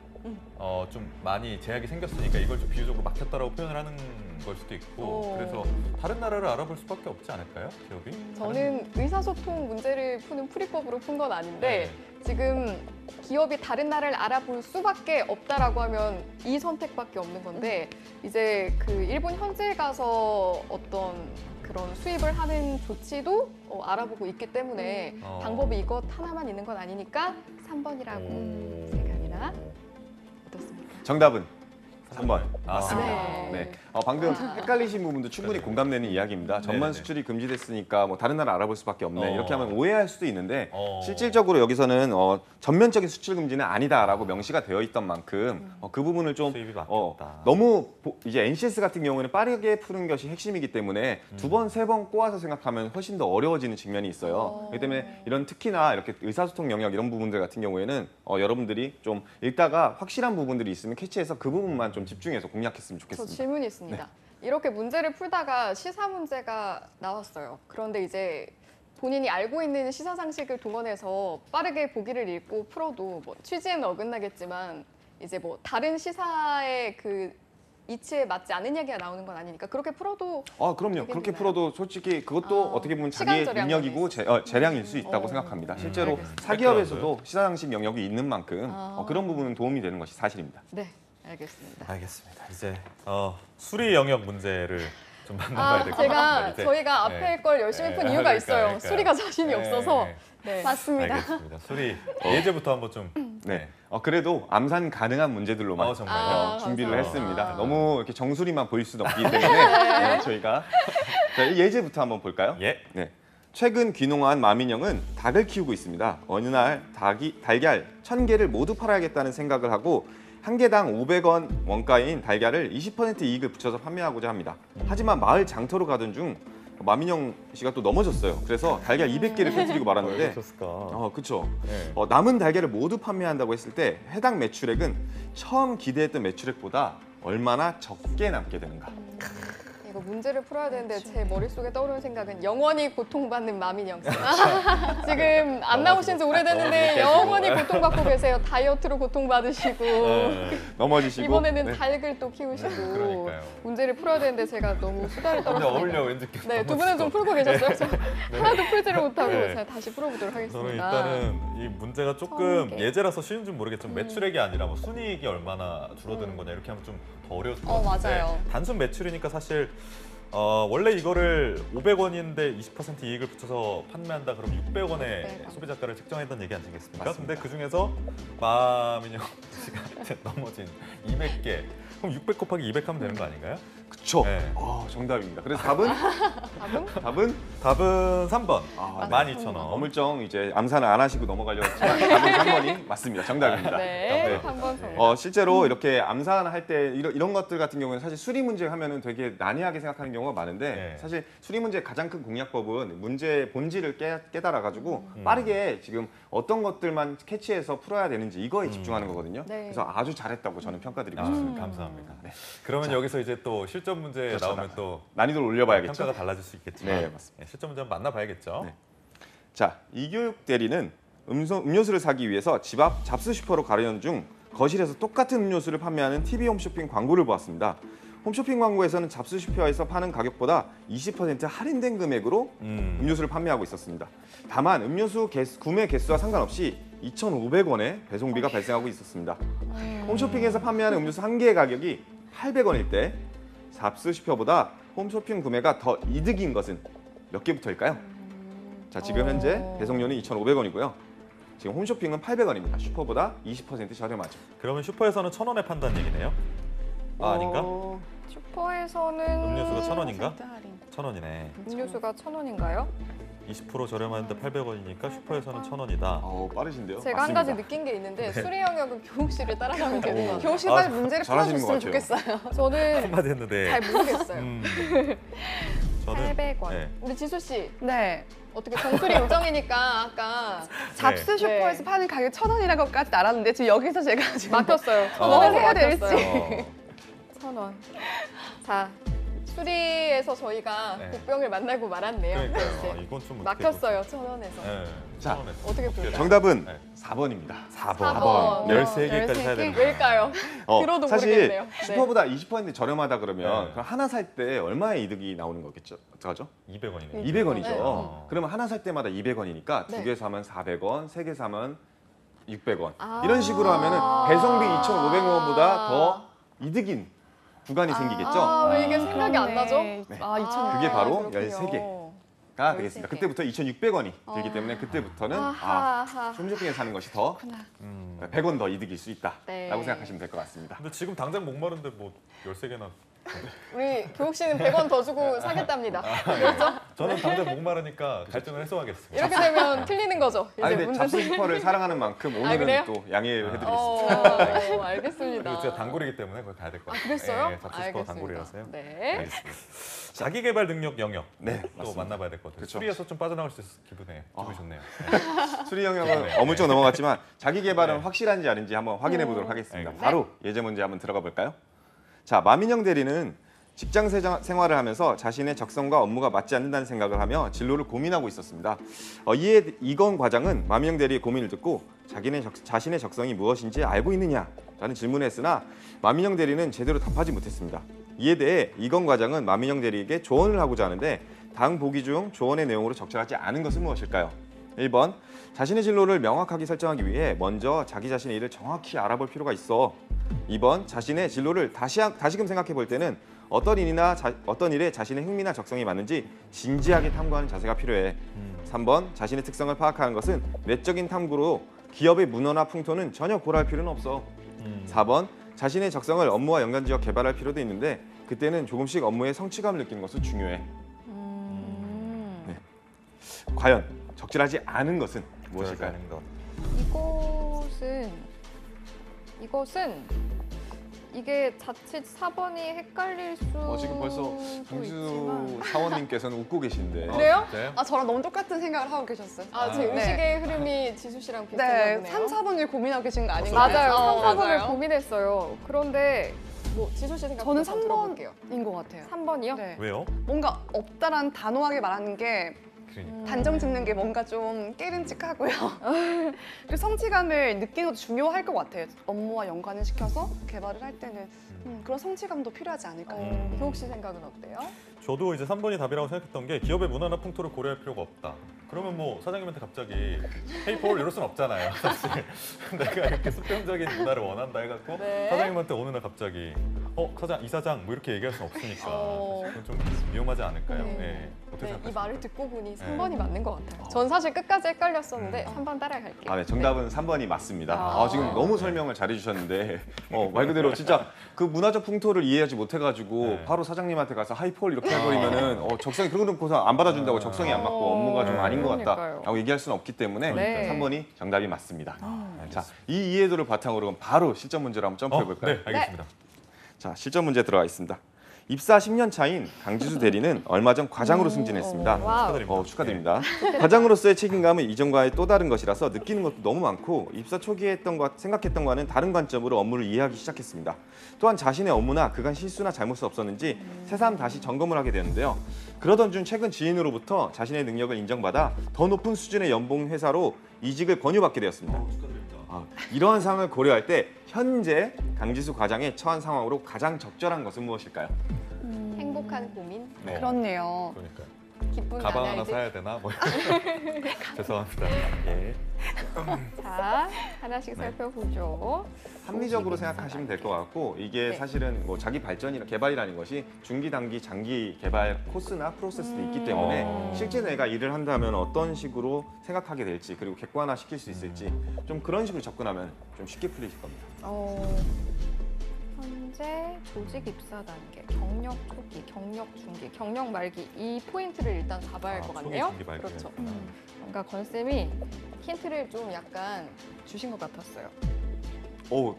좀 많이 제약이 생겼으니까 이걸 좀 비유적으로 막혔다라고 표현을 하는 걸 수도 있고 그래서 다른 나라를 알아볼 수밖에 없지 않을까요? 기업이? 저는 의사소통 문제를 푸는 풀이법으로 푼 건 아닌데 네. 지금 기업이 다른 나라를 알아볼 수밖에 없다라고 하면 이 선택밖에 없는 건데 이제 그 일본 현지에 가서 어떤 그런 수입을 하는 조치도 알아보고 있기 때문에 방법이 이것 하나만 있는 건 아니니까 3번이라고 생각합니다. 어떻습니까? 정답은 3번 맞습니다. 네. 네. 방금 헷갈리신 부분도 충분히 공감되는 이야기입니다. 전면 네네네. 수출이 금지됐으니까 뭐 다른 나라 알아볼 수밖에 없네. 어. 이렇게 하면 오해할 수도 있는데 어. 실질적으로 여기서는 전면적인 수출 금지는 아니다라고 명시가 되어 있던 만큼 그 부분을 좀 수입이 막혔다. 너무 이제 NCS 같은 경우에는 빠르게 푸는 것이 핵심이기 때문에 두 번, 세 번 꼬아서 생각하면 훨씬 더 어려워지는 측면이 있어요. 그렇기 때문에 이런 특히나 이렇게 의사소통 영역 이런 부분들 같은 경우에는 여러분들이 좀 읽다가 확실한 부분들이 있으면 캐치해서 그 부분만 좀 집중해서 공략했으면 저 좋겠습니다. 질문이 있습니다. 이렇게 문제를 풀다가 시사 문제가 나왔어요. 그런데 이제 본인이 알고 있는 시사 상식을 동원해서 빠르게 보기를 읽고 풀어도 뭐 취지에는 어긋나겠지만 이제 뭐 다른 시사의 그 이치에 맞지 않은 얘기가 나오는 건 아니니까 그렇게 풀어도 그럼요. 그렇게 되겠나요? 풀어도 솔직히 그것도 어떻게 보면 자기의 시간 능력이고 재량일 수 있다고 생각합니다. 실제로 알겠습니다. 사기업에서도 시사상식 영역이 있는 만큼 아. 그런 부분은 도움이 되는 것이 사실입니다. 네, 알겠습니다. 알겠습니다. 이제 수리 영역 문제를 좀 만나봐야 될 것 같습니다. 이제. 저희가 앞에 네. 걸 열심히 푼 네, 이유가 있어요. 그러니까요. 수리가 자신이 없어서. 네. 맞습니다. 알겠습니다. 수리 예제부터 한번 좀. 네. 그래도 암산 가능한 문제들로만 정말요? 준비를 감사합니다. 했습니다. 너무 이렇게 정수리만 보일 수는 없기 때문에 저희가 자, 예제부터 한번 볼까요? 예. 네. 최근 귀농한 마민영은 닭을 키우고 있습니다. 어느 날 달걀 1000개를 모두 팔아야겠다는 생각을 하고 한 개당 500원 원가인 달걀을 20% 이익을 붙여서 판매하고자 합니다. 하지만 마을 장터로 가던 중 마민영 씨가 또 넘어졌어요. 그래서 달걀 200개를 패뜨리고 말았는데 그렇을까? 그렇죠. 네. 남은 달걀을 모두 판매한다고 했을 때 해당 매출액은 처음 기대했던 매출액보다 얼마나 적게 남게 되는가. 이거 문제를 풀어야 되는데 제 머릿속에 떠오르는 생각은 영원히 고통받는 마민영 씨. 지금 안 나오신 지 오래됐는데 영원히 고통받고 계세요. 다이어트로 고통받으시고 넘어지시고 이번에는 네. 닭을 또 키우시고 그러니까요. 문제를 풀어야 되는데 제가 너무 수다를 근데 떨었습니다. 어울려 왠지. 네, 두 분은 좀 풀고 계셨어요. 저 하나도 풀지를 못하고 네. 자, 다시 풀어보도록 저는 하겠습니다. 일단은 이 문제가 조금 개. 예제라서 쉬운 줄 모르겠지만 매출액이 아니라 뭐 순이익이 얼마나 줄어드는 거냐 이렇게 하면 좀 더 어려울 것 같은데 맞아요. 단순 매출이니까 사실 원래 이거를 500원인데 20% 이익을 붙여서 판매한다 그러면 600원에 600원. 소비자가를 책정했던 얘기 아니겠습니까? 맞습니다. 근데 그 중에서 마민영 씨가 넘어진 200개 그럼 600 곱하기 200 하면 되는 거 아닌가요? 그쵸. 네. 정답입니다. 그래서 답은 답은 답은 3번 아, 12,000원. 어물쩡 이제 암산을 안 하시고 넘어가려고 했지만 답은 3번이 맞습니다. 정답입니다. 네, 한번 더. 실제로 이렇게 암산할 때 이런 것들 같은 경우는 사실 수리 문제 하면은 되게 난해하게 생각하는 경우가 많은데 네. 사실 수리 문제의 가장 큰 공략법은 문제의 본질을 깨달아 가지고 빠르게 지금 어떤 것들만 캐치해서 풀어야 되는지 이거에 집중하는 거거든요. 네. 그래서 아주 잘했다고 저는 평가드리고 싶습니다. 감사합니다. 네. 그러면 여기서 이제 또 실전 문제 그렇죠. 나오면 또 난이도를 올려봐야겠죠. 평가가 달라질 수 있겠지만 네, 맞습니다. 실전 문제 한번 만나봐야겠죠. 네. 자, 이교육 대리는 음료수를 사기 위해서 집 앞 잡스 슈퍼로 가려는 중 거실에서 똑같은 음료수를 판매하는 TV 홈쇼핑 광고를 보았습니다. 홈쇼핑 광고에서는 잡스 슈퍼에서 파는 가격보다 20% 할인된 금액으로 음료수를 판매하고 있었습니다. 다만 음료수 구매 개수와 상관없이 2,500원의 배송비가 발생하고 있었습니다. 홈쇼핑에서 판매하는 음료수 한 개의 가격이 800원일 때 잡스 슈퍼보다 홈쇼핑 구매가 더 이득인 것은 몇 개부터일까요? 자, 지금 현재 배송료는 2,500원이고요. 지금 홈쇼핑은 800원입니다. 슈퍼보다 20% 저렴하죠. 그러면 슈퍼에서는 1,000원에 판다는 얘기네요? 아닌가? 슈퍼에서는 음료수가 1,000원인가? 10% 1,000원이네. 음료수가 1,000원인가요? 20% 저렴한데 800원이니까 슈퍼에서는 1,000원이다. 빠르신데요? 제가 한 가지 맞습니다. 느낀 게 있는데 수리 영역은 교육 씨를 따라가면 되는 것 같아요. 교우 씨가 빨리 문제를 잘하시는 풀어줬으면 것 같아요. 좋겠어요. 저는 한마디 했는데. 잘 모르겠어요. 저는 800원. 네. 우리 지수 씨 네. 어떻게 정수리 요정이니까 아까 잡스 슈퍼에서 파는 가격 1,000원이라는 것까지 알았는데 지금 여기서 제가 지금 막혔어요. 뭘 해야 될지. 1,000원. 자, 수리에서 저희가 네. 복병을 만나고 말았네요. 그러니까요. 네. 이건 좀 막혔어요, 1,000원에서. 네. 자, 1,000원에서. 어떻게 풀까요? 정답은 네. 4번입니다. 4번. 네. 13개까지 사야 되는 왜일까요? 들어도 사실 모르겠네요. 네. 슈퍼보다 20% 저렴하다 그러면 네. 그럼 하나 살 때 얼마의 이득이 나오는 거겠죠? 200원이네. 200원이죠. 네. 그러면 하나 살 때마다 200원이니까 네. 두 개 사면 400원, 세 개 사면 600원. 아. 이런 식으로 하면은 배송비 2,500원보다 더 이득인 구간이 생기겠죠? 아, 왜 이게 생각이 안 나죠? 네. 아, 2,000원. 그게 바로 그렇군요. 13개. 되겠습니다. 13개. 그때부터 2,600원이 들기 때문에 그때부터는 아하. 홈쇼핑에 사는 것이 더 100원 더 이득일 수 있다라고 네. 생각하시면 될 것 같습니다. 근데 지금 당장 목마른데 뭐 13개나. 우리 교육 씨는 100원 더 주고 사겠답니다. 저는 당장 목마르니까 갈증을 해소하겠습니다. 이렇게 되면 틀리는 거죠. 이제 근데 문제 잡스 슈퍼를 사랑하는 만큼 오늘은 그래요? 또 양해해드리겠습니다. 알겠습니다. 그리고 제가 단골이기 때문에 거기 가야 될 것 같아요. 그랬어요? 네, 잡스 슈퍼 단골이라서요. 네. 알겠습니다. 자기 개발 능력 영역. 네, 또 맞습니다. 만나봐야 될 것 같아요. 그쵸. 수리에서 좀 빠져나갈 수 있어서 기분이 좋네요. 수리 영역은 네. 어물쩍 넘어갔지만 자기 개발은 네. 확실한지 아닌지 한번 확인해 보도록 하겠습니다. 네. 바로 예제 문제 한번 들어가 볼까요? 자, 마민영 대리는 직장 생활을 하면서 자신의 적성과 업무가 맞지 않는다는 생각을 하며 진로를 고민하고 있었습니다. 이에 이건 과장은 마민영 대리의 고민을 듣고 자신의 적성이 무엇인지 알고 있느냐라는 질문을 했으나 마민영 대리는 제대로 답하지 못했습니다. 이에 대해 이건 과장은 마민영 대리에게 조언을 하고자 하는데 다음 보기 중 조언의 내용으로 적절하지 않은 것은 무엇일까요? 1번, 자신의 진로를 명확하게 설정하기 위해 먼저 자기 자신의 일을 정확히 알아볼 필요가 있어. 2번, 자신의 진로를 다시금 생각해 볼 때는 어떤 일에 자신의 흥미나 적성이 맞는지 진지하게 탐구하는 자세가 필요해. 3번, 자신의 특성을 파악하는 것은 내적인 탐구로 기업의 문화나 풍토는 전혀 고려할 필요는 없어. 4번, 자신의 적성을 업무와 연관지어 개발할 필요도 있는데 그때는 조금씩 업무의 성취감을 느끼는 것은 중요해. 네. 과연 적절하지 않은 것은 무엇일까요? 것. 이것은 이게 자칫 4번이 헷갈릴 수도 지금 벌써 있지만. 강지수 사원님께서는 웃고 계신데. 그래요? 네. 아, 저랑 너무 똑같은 생각을 하고 계셨어요. 제 네. 의식의 흐름이 지수 씨랑 비슷한가 네, 보네요. 3, 4번을 고민하고 계신 거 아닌가요? 맞아요. 3, 4번을 맞아요. 고민했어요. 그런데 뭐 지수 씨 생각 저는 한번 들어볼게요. 3번인 것 같아요. 3번이요? 네. 왜요? 뭔가 없다란 단호하게 말하는 게 그러니까. 단정 짓는 게 뭔가 좀 깨름직하고요. 그리고 성취감을 느끼는 것도 중요할 것 같아요. 업무와 연관을 시켜서 개발을 할 때는 그런 성취감도 필요하지 않을까요? 교욱 씨 생각은 어때요? 저도 이제 3번이 답이라고 생각했던 게 기업의 문화나 풍토를 고려할 필요가 없다. 그러면 뭐 사장님한테 갑자기 헤이 폴 이럴 순 없잖아요. 사실 내가 이렇게 수평적인 문화를 원한다 해갖고 네. 사장님한테 어느 날 갑자기 사장, 이사장 뭐 이렇게 얘기할 순 없으니까 사실 그건 좀 위험하지 않을까요? 네. 네. 어떻게 네, 이 생각하세요? 말을 듣고 보니 3번이 맞는 것 같아요. 전 사실 끝까지 헷갈렸었는데 3번 따라갈게요. 네, 정답은 3번이 맞습니다. 아. 지금 너무 설명을 잘해주셨는데 말 그대로 진짜 그 문화적 풍토를 이해하지 못해가지고 네. 바로 사장님한테 가서 하이폴 이렇게 해버리면은 적성이 그런 놓고서 안 받아준다고 적성이 안 맞고 업무가 좀 아닌 것 그러니까요. 같다라고 얘기할 수는 없기 때문에 네. 3번이 정답이 맞습니다. 자, 이 이해도를 바탕으로 그럼 바로 실전 문제로 한번 점프해 볼까요? 네, 알겠습니다. 자, 실전 문제 들어가 있습니다. 입사 10년 차인 강지수 대리는 얼마 전 과장으로 승진했습니다. 와우. 축하드립니다. 과장으로서의 책임감은 이전과의 또 다른 것이라서 느끼는 것도 너무 많고 입사 초기에 생각했던 것과는 다른 관점으로 업무를 이해하기 시작했습니다. 또한 자신의 업무나 그간 실수나 잘못이 없었는지 새삼 다시 점검을 하게 되는데요. 그러던 중 최근 지인으로부터 자신의 능력을 인정받아 더 높은 수준의 연봉 회사로 이직을 권유받게 되었습니다. 이러한 상황을 고려할 때 현재 강지수 과장의 처한 상황으로 가장 적절한 것은 무엇일까요? 행복한 고민, 그렇네요. 그러니까 기쁜 가방 하나 나날들. 사야 되나? 뭐 죄송합니다. 예. 자, 하나씩 살펴보죠. 합리적으로 생각하시면 될 것 같고 이게 네. 사실은 뭐 자기 발전이나 개발이라는 것이 중기, 단기, 장기 개발 코스나 프로세스도 있기 때문에 실제 내가 일을 한다면 어떤 식으로 생각하게 될지 그리고 객관화 시킬 수 있을지 좀 그런 식으로 접근하면 좀 쉽게 풀리실 겁니다. 현재 조직 입사 단계, 경력 초기, 경력 중기, 경력 말기 이 포인트를 일단 잡아야 할 것 같네요. 초기, 중기, 말기. 그렇죠. 뭔가 건쌤이 힌트를 좀 약간 주신 것 같았어요.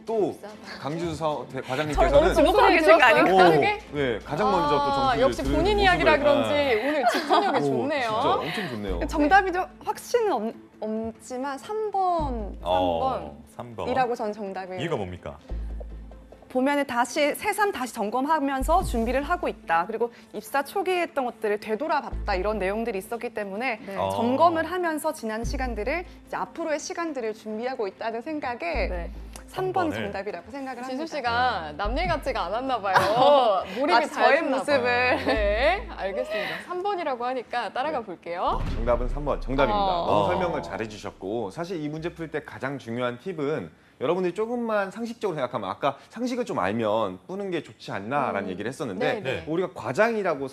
또 입사 단계. 강지수 저를 너무 과장님께서는 주목하고 계신 거 아닌가요? 네, 가장 먼저 또 점수를 역시 드리는 본인 모습을- 이야기라 그런지 네. 오늘 집중력이 진짜 좋네요. 엄청 좋네요. 정답이 좀 확신은 없지만 3번이라고 3번. 전 정답을 이유가 뭡니까? 보면은 새삼 다시 점검하면서 준비를 하고 있다. 그리고 입사 초기에 했던 것들을 되돌아봤다 이런 내용들이 있었기 때문에 네. 점검을 하면서 지난 시간들을 이제 앞으로의 시간들을 준비하고 있다는 생각에 네. 3번이 3번을. 정답이라고 생각을 합니다. 지수 씨가 남일 같지가 않았나 봐요. 몰입이 마치 잘 저의 됐나 모습을. 봐요. 네, 알겠습니다. 3번이라고 하니까 따라가 볼게요. 정답은 3번 정답입니다. 어. 너무 설명을 잘해주셨고 사실 이 문제 풀 때 가장 중요한 팁은 여러분들이 조금만 상식적으로 생각하면 아까 상식을 좀 알면 푸는 게 좋지 않나라는 얘기를 했었는데 네. 우리가 과장이라고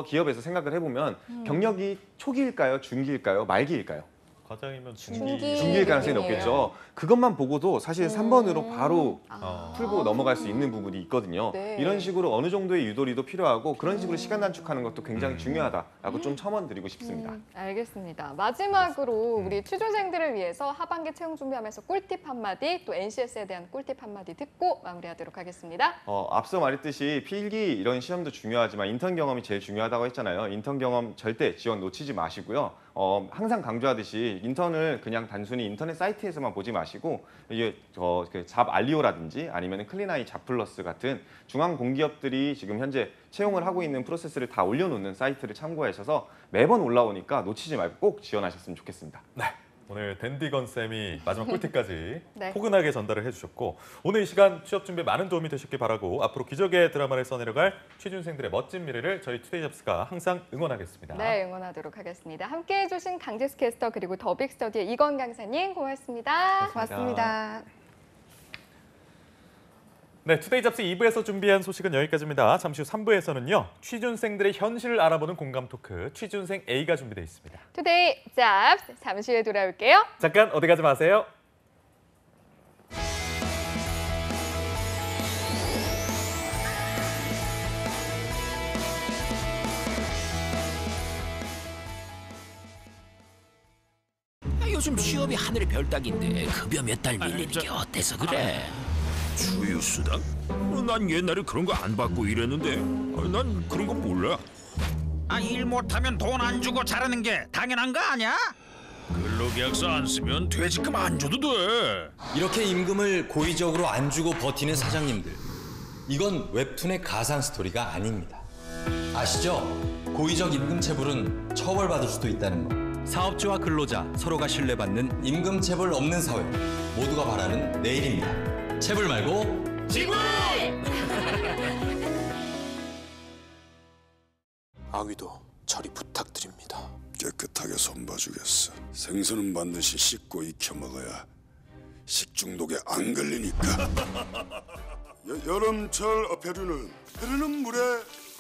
기업에서 생각을 해보면 경력이 초기일까요? 중기일까요? 말기일까요? 과장이면 중기. 중기일 가능성이 느낌이에요. 높겠죠. 그것만 보고도 사실 3번으로 바로 아. 풀고 넘어갈 수 있는 부분이 있거든요. 네. 이런 식으로 어느 정도의 유도리도 필요하고 그런 식으로 시간 단축하는 것도 굉장히 중요하다라고 좀 첨언드리고 싶습니다. 알겠습니다. 마지막으로 우리 취준생들을 위해서 하반기 채용 준비하면서 꿀팁 한마디, 또 NCS에 대한 꿀팁 한마디 듣고 마무리하도록 하겠습니다. 앞서 말했듯이 필기 이런 시험도 중요하지만 인턴 경험이 제일 중요하다고 했잖아요. 인턴 경험 절대 지원 놓치지 마시고요. 항상 강조하듯이 인턴을 그냥 단순히 인터넷 사이트에서만 보지 마시고 이게 잡 알리오라든지 아니면 클린아이 잡플러스 같은 중앙 공기업들이 지금 현재 채용을 하고 있는 프로세스를 다 올려놓는 사이트를 참고하셔서 매번 올라오니까 놓치지 말고 꼭 지원하셨으면 좋겠습니다. 네. 오늘 댄디건 쌤이 마지막 꿀팁까지 네. 포근하게 전달을 해주셨고 오늘 이 시간 취업 준비에 많은 도움이 되셨길 바라고 앞으로 기적의 드라마를 써내려갈 취준생들의 멋진 미래를 저희 투데이잡스가 항상 응원하겠습니다. 네, 응원하도록 하겠습니다. 함께해 주신 강재수 캐스터 그리고 더빅스터디의 이건 강사님 고맙습니다. 고맙습니다. 네, 투데이잡스 2부에서 준비한 소식은 여기까지입니다. 잠시 후 3부에서는요. 취준생들의 현실을 알아보는 공감 토크 취준생 A가 준비되어 있습니다. 투데이 잡스 잠시 후에 돌아올게요. 잠깐 어디 가지 마세요. 요즘 취업이 하늘의 별 따기인데 급여 몇 달 밀리는 게 어때서 그래? 주휴수당? 난 옛날에 그런 거 안 받고 일했는데 난 그런 거 몰라. 일 못하면 돈 안 주고 자르는 게 당연한 거 아니야? 근로계약서 안 쓰면 퇴직금 안 줘도 돼. 이렇게 임금을 고의적으로 안 주고 버티는 사장님들. 이건 웹툰의 가상 스토리가 아닙니다. 아시죠? 고의적 임금 체불은 처벌받을 수도 있다는 거. 사업주와 근로자 서로가 신뢰받는 임금 체불 없는 사회. 모두가 바라는 내일입니다. 체불 말고 지불! 아귀도 처리 부탁드립니다. 깨끗하게 손봐주겠어. 생선은 반드시 씻고 익혀 먹어야 식중독에 안 걸리니까. 여름철 어패류는 흐르는 물에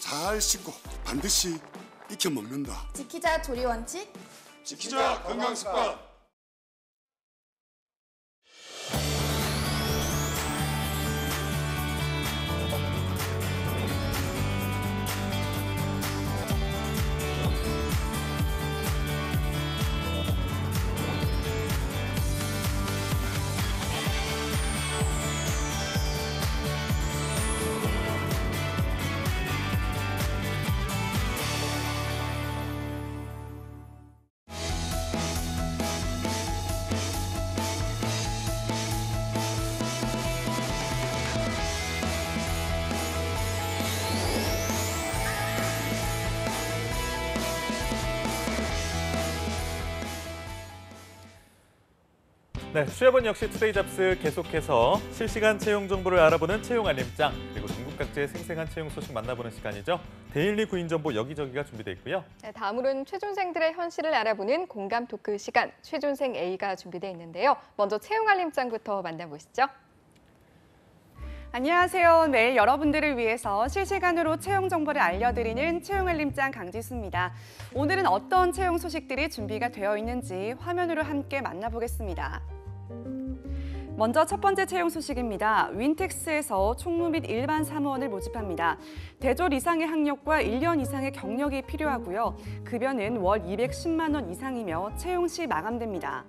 잘 씻고 반드시 익혀 먹는다. 지키자 조리 원칙. 지키자 건강 습관. 네, 취업은 역시 투데이 잡스 계속해서 실시간 채용 정보를 알아보는 채용 알림장, 그리고 전국 각지의 생생한 채용 소식 만나보는 시간이죠. 데일리 구인 정보 여기저기가 준비되어 있고요. 네, 다음으로는 취준생들의 현실을 알아보는 공감 토크 시간, 취준생 A가 준비되어 있는데요. 먼저 채용 알림장부터 만나보시죠. 안녕하세요. 매일 여러분들을 위해서 실시간으로 채용 정보를 알려드리는 채용 알림장 강지수입니다. 오늘은 어떤 채용 소식들이 준비가 되어 있는지 화면으로 함께 만나보겠습니다. 먼저 첫 번째 채용 소식입니다. 윈텍스에서 총무 및 일반 사무원을 모집합니다. 대졸 이상의 학력과 1년 이상의 경력이 필요하고요. 급여는 월 210만 원 이상이며 채용 시 마감됩니다.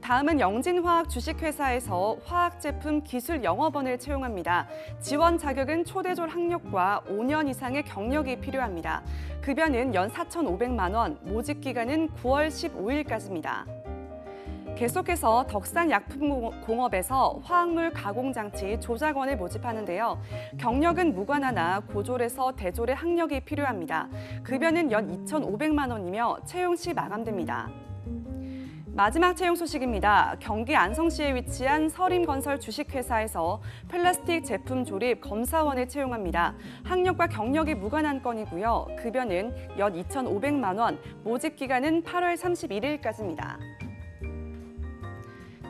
다음은 영진화학 주식회사에서 화학제품 기술 영업원을 채용합니다. 지원 자격은 초대졸 학력과 5년 이상의 경력이 필요합니다. 급여는 연 4,500만 원, 모집 기간은 9월 15일까지입니다. 계속해서 덕산약품공업에서 화학물 가공장치 조작원을 모집하는데요. 경력은 무관하나 고졸에서 대졸의 학력이 필요합니다. 급여는 연 2,500만 원이며 채용 시 마감됩니다. 마지막 채용 소식입니다. 경기 안성시에 위치한 서림건설 주식회사에서 플라스틱 제품 조립 검사원을 채용합니다. 학력과 경력이 무관한 건이고요. 급여는 연 2,500만 원, 모집 기간은 8월 31일까지입니다.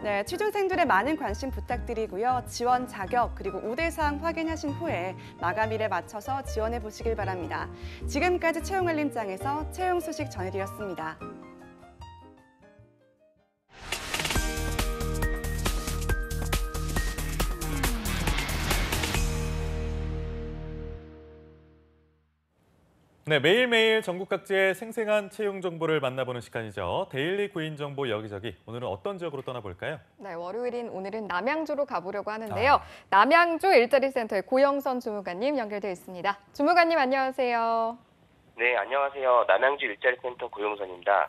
네, 취준생들의 많은 관심 부탁드리고요. 지원 자격 그리고 우대사항 확인하신 후에 마감일에 맞춰서 지원해 보시길 바랍니다. 지금까지 채용 알림장에서 채용 소식 전해드렸습니다. 네, 매일매일 전국 각지의 생생한 채용 정보를 만나보는 시간이죠. 데일리 구인 정보 여기저기. 오늘은 어떤 지역으로 떠나볼까요? 네, 월요일인 오늘은 남양주로 가보려고 하는데요. 남양주 일자리센터의 고영선 주무관님 연결되어 있습니다. 주무관님 안녕하세요. 네, 안녕하세요. 남양주 일자리센터 고영선입니다.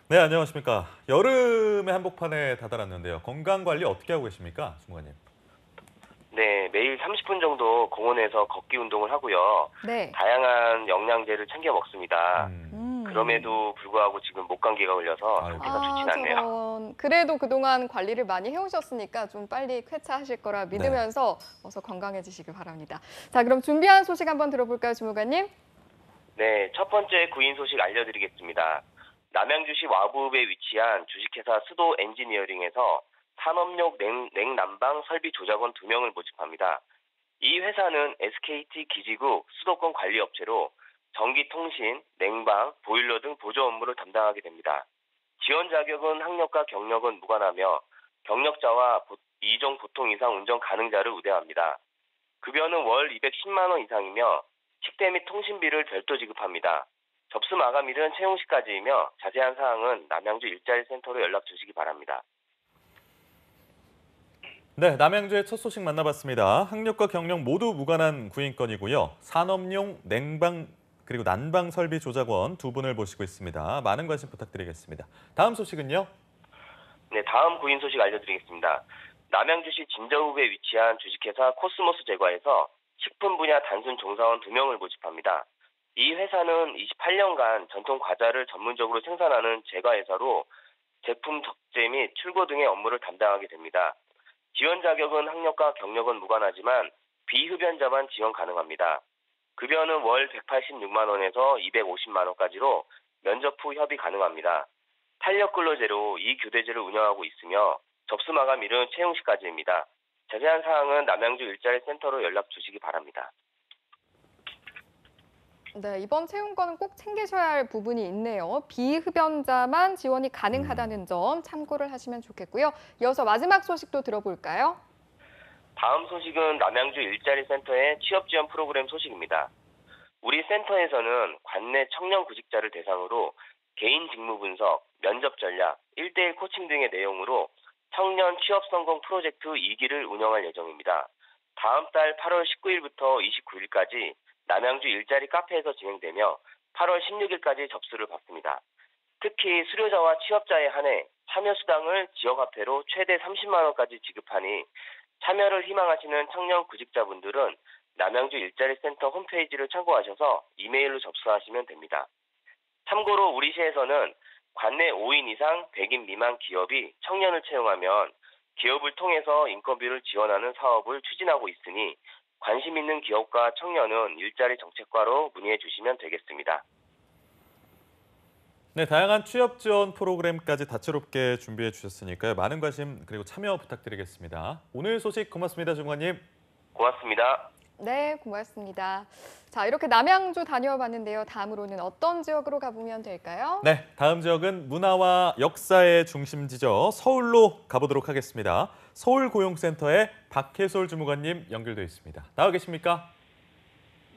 네, 안녕하십니까. 여름의 한복판에 다다랐는데요. 건강관리 어떻게 하고 계십니까, 주무관님? 네, 매일 30분 정도 공원에서 걷기 운동을 하고요. 네. 다양한 영양제를 챙겨 먹습니다. 그럼에도 불구하고 지금 목 감기가 걸려서 상태가 좋진 않네요. 저런. 그래도 그동안 관리를 많이 해오셨으니까 좀 빨리 쾌차하실 거라 믿으면서 어서 건강해지시길 바랍니다. 자, 그럼 준비한 소식 한번 들어볼까요, 주무관님? 네, 첫 번째 구인 소식 알려드리겠습니다. 남양주시 와부읍에 위치한 주식회사 수도 엔지니어링에서 산업용 냉난방 설비 조작원 2명을 모집합니다. 이 회사는 SKT 기지국 수도권 관리업체로 전기, 통신, 냉방, 보일러 등 보조 업무를 담당하게 됩니다. 지원 자격은 학력과 경력은 무관하며 경력자와 2종 보통 이상 운전 가능자를 우대합니다. 급여는 월 210만 원 이상이며 식대 및 통신비를 별도 지급합니다. 접수 마감일은 채용 시까지이며 자세한 사항은 남양주 일자리센터로 연락 주시기 바랍니다. 네, 남양주의 첫 소식 만나봤습니다. 학력과 경력 모두 무관한 구인건이고요. 산업용 냉방 그리고 난방 설비 조작원 두 분을 모시고 있습니다. 많은 관심 부탁드리겠습니다. 다음 소식은요? 네, 다음 구인 소식 알려드리겠습니다. 남양주시 진저읍에 위치한 주식회사 코스모스 제과에서 식품 분야 단순 종사원 2명을 모집합니다. 이 회사는 28년간 전통 과자를 전문적으로 생산하는 제과회사로 제품 적재 및 출고 등의 업무를 담당하게 됩니다. 지원 자격은 학력과 경력은 무관하지만 비흡연자만 지원 가능합니다. 급여는 월 186만 원에서 250만 원까지로 면접 후 협의 가능합니다. 탄력 근로제로 이 교대제를 운영하고 있으며 접수 마감일은 채용 시까지입니다. 자세한 사항은 남양주 일자리 센터로 연락 주시기 바랍니다. 네, 이번 채용권은 꼭 챙기셔야 할 부분이 있네요. 비흡연자만 지원이 가능하다는 점 참고를 하시면 좋겠고요. 이어서 마지막 소식도 들어볼까요? 다음 소식은 남양주 일자리 센터의 취업 지원 프로그램 소식입니다. 우리 센터에서는 관내 청년 구직자를 대상으로 개인 직무 분석, 면접 전략, 1대1 코칭 등의 내용으로 청년 취업 성공 프로젝트 2기를 운영할 예정입니다. 다음 달 8월 19일부터 29일까지 남양주 일자리 카페에서 진행되며 8월 16일까지 접수를 받습니다. 특히 수료자와 취업자에 한해 참여 수당을 지역화폐로 최대 30만 원까지 지급하니 참여를 희망하시는 청년 구직자분들은 남양주 일자리센터 홈페이지를 참고하셔서 이메일로 접수하시면 됩니다. 참고로 우리 시에서는 관내 5인 이상 100인 미만 기업이 청년을 채용하면 기업을 통해서 인건비를 지원하는 사업을 추진하고 있으니 관심 있는 기업과 청년은 일자리 정책과로 문의해 주시면 되겠습니다. 네, 다양한 취업 지원 프로그램까지 다채롭게 준비해 주셨으니까요. 많은 관심 그리고 참여 부탁드리겠습니다. 오늘 소식 고맙습니다, 중관님. 고맙습니다. 네, 고맙습니다. 자, 이렇게 남양주 다녀봤는데요. 다음으로는 어떤 지역으로 가보면 될까요? 네, 다음 지역은 문화와 역사의 중심지죠. 서울로 가보도록 하겠습니다. 서울고용센터의 박혜솔 주무관님 연결되어 있습니다. 나와 계십니까?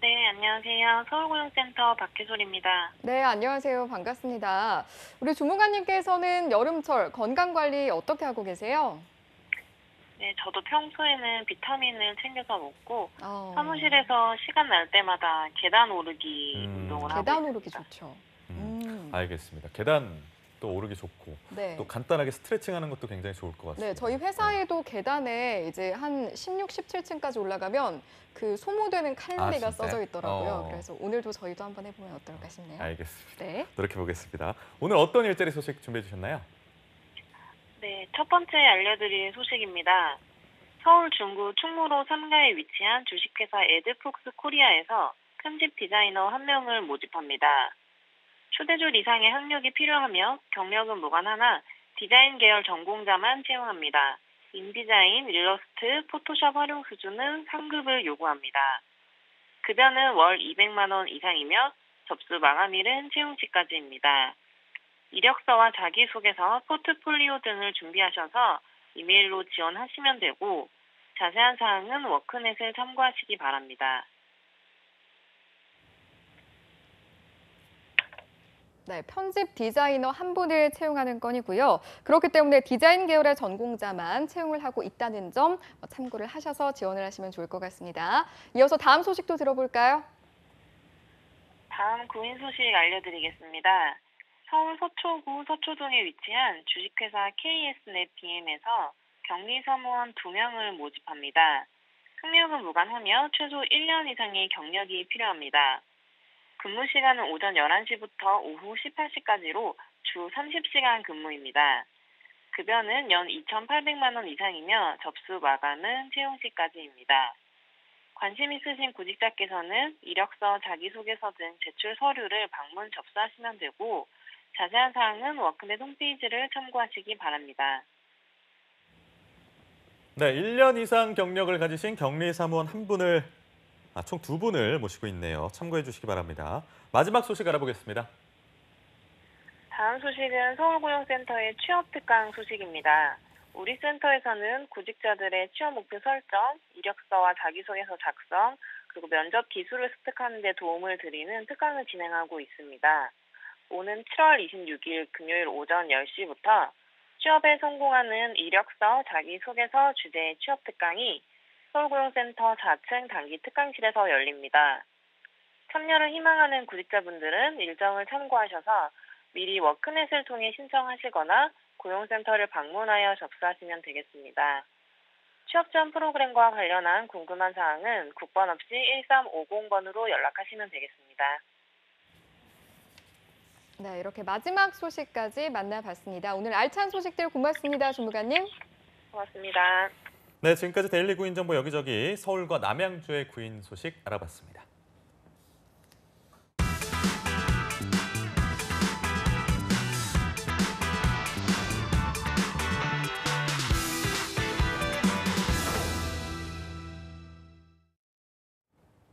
네, 안녕하세요. 서울고용센터 박혜솔입니다. 네, 안녕하세요. 반갑습니다. 우리 주무관님께서는 여름철 건강관리 어떻게 하고 계세요? 네, 저도 평소에는 비타민을 챙겨서 먹고 사무실에서 시간 날 때마다 계단 오르기 운동을 하고 계단 있습니다. 오르기 좋죠. 알겠습니다. 계단 또 오르기 좋고 네. 또 간단하게 스트레칭하는 것도 굉장히 좋을 것 같습니다. 네, 저희 회사에도 계단에 이제 한 16, 17층까지 올라가면 그 소모되는 칼로리가 진짜요? 써져 있더라고요. 그래서 오늘도 저희도 한번 해보면 어떨까 싶네요. 알겠습니다. 네. 노력해 보겠습니다. 오늘 어떤 일자리 소식 준비해 주셨나요? 네, 첫 번째 알려드릴 소식입니다. 서울 중구 충무로 3가에 위치한 주식회사 에드폭스 코리아에서 편집 디자이너 1명을 모집합니다. 초대졸 이상의 학력이 필요하며 경력은 무관하나 디자인 계열 전공자만 채용합니다. 인디자인, 일러스트, 포토샵 활용 수준은 상급을 요구합니다. 급여는 월 200만 원 이상이며 접수 마감일은 채용 시까지입니다. 이력서와 자기소개서, 포트폴리오 등을 준비하셔서 이메일로 지원하시면 되고 자세한 사항은 워크넷을 참고하시기 바랍니다. 네, 편집 디자이너 1분을 채용하는 건이고요. 그렇기 때문에 디자인 계열의 전공자만 채용을 하고 있다는 점 참고를 하셔서 지원을 하시면 좋을 것 같습니다. 이어서 다음 소식도 들어볼까요? 다음 구인 소식 알려드리겠습니다. 서울 서초구 서초동에 위치한 주식회사 KS넷 BM에서 격리사무원 2명을 모집합니다. 학력은 무관하며 최소 1년 이상의 경력이 필요합니다. 근무 시간은 오전 11시부터 오후 18시까지로 주 30시간 근무입니다. 급여는 연 2,800만 원 이상이며 접수 마감은 채용 시까지입니다. 관심 있으신 구직자께서는 이력서, 자기소개서 등 제출 서류를 방문 접수하시면 되고 자세한 사항은 워크넷 홈페이지를 참고하시기 바랍니다. 네, 1년 이상 경력을 가지신 격리사무원 1분을 총 2분을 모시고 있네요. 참고해 주시기 바랍니다. 마지막 소식 알아보겠습니다. 다음 소식은 서울고용센터의 취업특강 소식입니다. 우리 센터에서는 구직자들의 취업 목표 설정, 이력서와 자기소개서 작성, 그리고 면접 기술을 습득하는 데 도움을 드리는 특강을 진행하고 있습니다. 오는 7월 26일 금요일 오전 10시부터 취업에 성공하는 이력서, 자기소개서 주제의 취업 특강이 서울고용센터 4층 단기 특강실에서 열립니다. 참여를 희망하는 구직자분들은 일정을 참고하셔서 미리 워크넷을 통해 신청하시거나 고용센터를 방문하여 접수하시면 되겠습니다. 취업 지원 프로그램과 관련한 궁금한 사항은 국번 없이 1350번으로 연락하시면 되겠습니다. 네, 이렇게 마지막 소식까지 만나봤습니다. 오늘 알찬 소식들 고맙습니다, 주무관님. 고맙습니다. 네, 지금까지 데일리 구인 정보 여기저기 서울과 남양주의 구인 소식 알아봤습니다.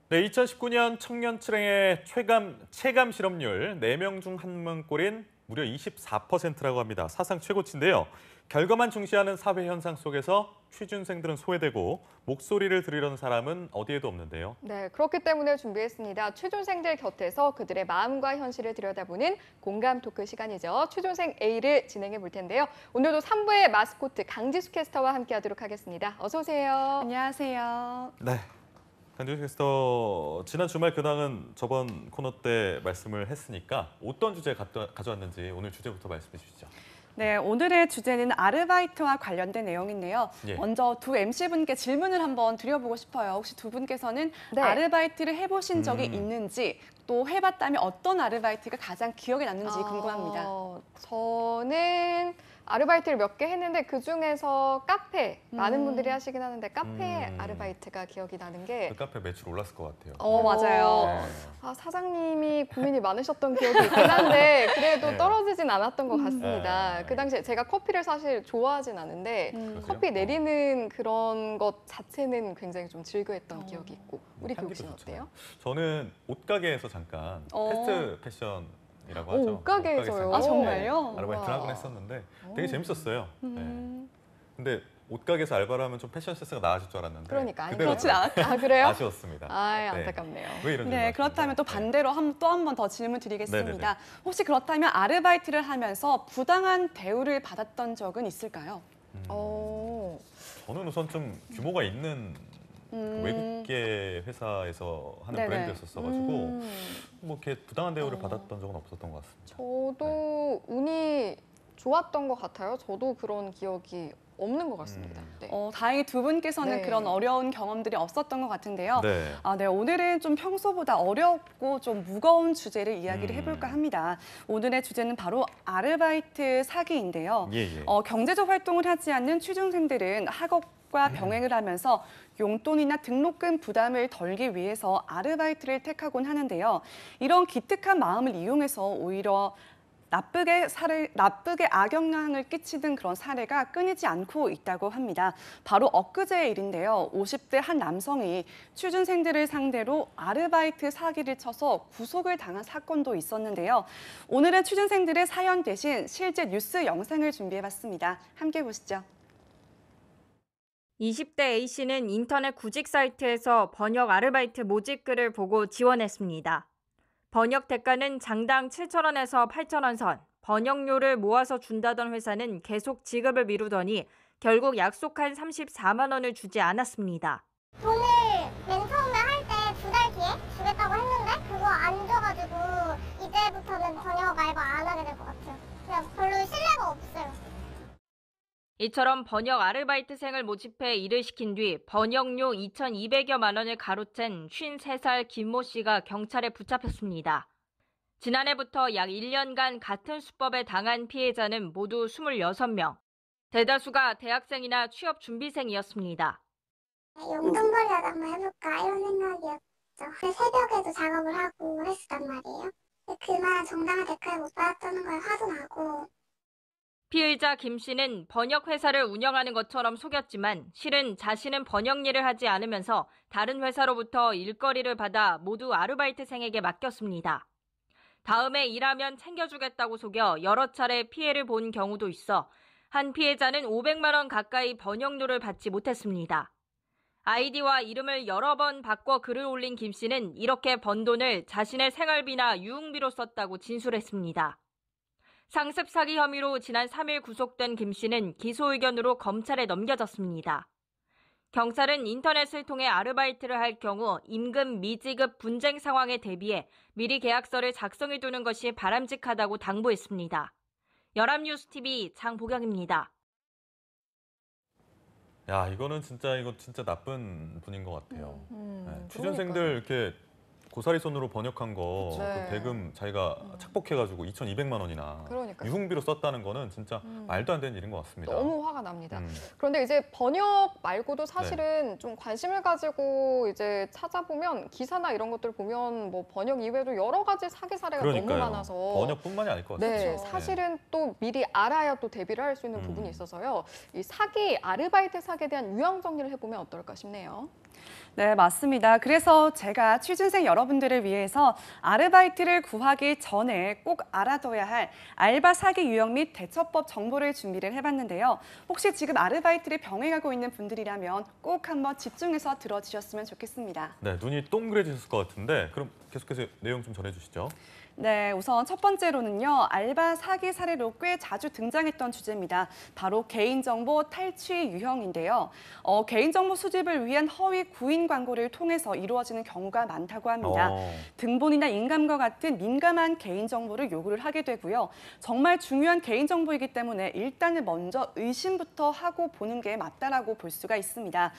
네, 2019년 청년출행의 체감 실업률 4명 중 1명꼴인 무려 24%라고 합니다. 사상 최고치인데요. 결과만 중시하는 사회 현상 속에서 취준생들은 소외되고 목소리를 들으려는 사람은 어디에도 없는데요. 네, 그렇기 때문에 준비했습니다. 취준생들 곁에서 그들의 마음과 현실을 들여다보는 공감 토크 시간이죠. 취준생 A를 진행해 볼 텐데요. 오늘도 3부의 마스코트 강지수 캐스터와 함께하도록 하겠습니다. 어서 오세요. 안녕하세요. 네. 강지수 캐스터, 지난 주말 근황은 저번 코너 때 말씀을 했으니까 어떤 주제 가져왔는지 오늘 주제부터 말씀해 주시죠. 네, 오늘의 주제는 아르바이트와 관련된 내용인데요. 예. 먼저 두 MC분께 질문을 한번 드려보고 싶어요. 혹시 두 분께서는 네. 아르바이트를 해보신 적이 있는지, 또 해봤다면 어떤 아르바이트가 가장 기억에 남는지 궁금합니다. 저는 아르바이트를 몇 개 했는데 그중에서 카페, 많은 분들이 하시긴 하는데 카페 아르바이트가 기억이 나는 게 그 카페 매출 올랐을 것 같아요. 맞아요. 네. 사장님이 고민이 많으셨던 기억이 있긴 한데 그래도 떨어지진 않았던 것 같습니다. 그 당시에 제가 커피를 사실 좋아하진 않은데 커피 내리는 그런 것 자체는 굉장히 좀 즐거웠던 기억이 있고. 우리 교육 씨는 어때요? 저는 옷가게에서 잠깐 패스트 패션이라고 하죠. 옷가게에서요? 아, 정말요? 아르바이트를 하곤 했었는데 되게 재밌었어요. 네. 근데 옷가게에서 알바를 하면 좀 패션 센스가 나아질 줄 알았는데 그러니까 그렇진 않았어요. 아, 그래요? 아쉬웠습니다. 안타깝네요. 왜 이런 네, 그렇다면 또 반대로 또 한 번 더 질문 드리겠습니다. 네네네. 혹시 그렇다면 아르바이트를 하면서 부당한 대우를 받았던 적은 있을까요? 저는 우선 좀 규모가 있는 그 외국계 회사에서 하는 브랜드였었어가지고 뭐 이렇게 부당한 대우를 받았던 적은 없었던 것 같습니다. 저도 운이 좋았던 것 같아요. 저도 그런 기억이 없는 것 같습니다. 네. 다행히 두 분께서는 그런 어려운 경험들이 없었던 것 같은데요. 네, 오늘은 좀 평소보다 어렵고 좀 무거운 주제를 이야기를 해볼까 합니다. 오늘의 주제는 바로 아르바이트 사기인데요. 경제적 활동을 하지 않는 취준생들은 학업과 병행을 하면서 용돈이나 등록금 부담을 덜기 위해서 아르바이트를 택하곤 하는데요. 이런 기특한 마음을 이용해서 오히려 나쁘게 악영향을 끼치는 그런 사례가 끊이지 않고 있다고 합니다. 바로 엊그제의 일인데요. 50대 한 남성이 취준생들을 상대로 아르바이트 사기를 쳐서 구속을 당한 사건도 있었는데요. 오늘은 취준생들의 사연 대신 실제 뉴스 영상을 준비해봤습니다. 함께 보시죠. 20대 A씨는 인터넷 구직 사이트에서 번역 아르바이트 모집글을 보고 지원했습니다. 번역 대가는 장당 7,000원에서 8,000원 선, 번역료를 모아서 준다던 회사는 계속 지급을 미루더니 결국 약속한 34만 원을 주지 않았습니다. 돈을 맨 처음에 할 때 2달 뒤에 주겠다고 했는데 그거 안 줘가지고 이제부터는 번역 알바 안 하게 될 것 같아요. 그냥 별로 신뢰가 없어요. 이처럼 번역 아르바이트생을 모집해 일을 시킨 뒤 번역료 2,200여만 원을 가로챈 53살 김모 씨가 경찰에 붙잡혔습니다. 지난해부터 약 1년간 같은 수법에 당한 피해자는 모두 26명. 대다수가 대학생이나 취업 준비생이었습니다. 용돈벌이라도 한번 해볼까 이런 생각이었죠. 새벽에도 작업을 하고 했었단 말이에요. 그만 정당한 대가를 못 받았다는 거에 화도 나고. 피의자 김 씨는 번역 회사를 운영하는 것처럼 속였지만 실은 자신은 번역 일을 하지 않으면서 다른 회사로부터 일거리를 받아 모두 아르바이트생에게 맡겼습니다. 다음에 일하면 챙겨주겠다고 속여 여러 차례 피해를 본 경우도 있어 한 피해자는 500만 원 가까이 번역료를 받지 못했습니다. 아이디와 이름을 여러 번 바꿔 글을 올린 김 씨는 이렇게 번 돈을 자신의 생활비나 유흥비로 썼다고 진술했습니다. 상습 사기 혐의로 지난 3일 구속된 김 씨는 기소 의견으로 검찰에 넘겨졌습니다. 경찰은 인터넷을 통해 아르바이트를 할 경우 임금 미지급 분쟁 상황에 대비해 미리 계약서를 작성해 두는 것이 바람직하다고 당부했습니다. 연합뉴스TV 장보경입니다. 야, 이거 진짜 나쁜 분인 것 같아요. 네, 취준생들 이렇게 고사리 손으로 번역한 거 그 대금 자기가 착복해가지고 2,200만 원이나 유흥비로 썼다는 거는 진짜 말도 안 되는 일인 것 같습니다. 너무 화가 납니다. 그런데 이제 번역 말고도 사실은 좀 관심을 가지고 이제 찾아보면 기사나 이런 것들 보면 뭐 번역 이외에도 여러 가지 사기 사례가 너무 많아서 번역뿐만이 아닐 것 같아요. 네, 사실은 또 미리 알아야 또 대비를 할 수 있는 부분이 있어서요. 이 사기, 아르바이트 사기에 대한 유형 정리를 해보면 어떨까 싶네요. 네, 맞습니다. 그래서 제가 취준생 여러분들을 위해서 아르바이트를 구하기 전에 꼭 알아둬야 할 알바 사기 유형 및 대처법 정보를 준비를 해봤는데요. 혹시 지금 아르바이트를 병행하고 있는 분들이라면 꼭 한번 집중해서 들어주셨으면 좋겠습니다. 네, 눈이 동그래지셨을 것 같은데 그럼 계속해서 내용 좀 전해주시죠. 네, 우선 첫 번째로는요. 알바 사기 사례로 꽤 자주 등장했던 주제입니다. 바로 개인정보 탈취 유형인데요. 개인정보 수집을 위한 허위 구인 광고를 통해서 이루어지는 경우가 많다고 합니다. 등본이나 인감과 같은 민감한 개인정보를 요구를 하게 되고요. 정말 중요한 개인정보이기 때문에 일단은 먼저 의심부터 하고 보는 게 맞다라고 볼 수가 있습니다.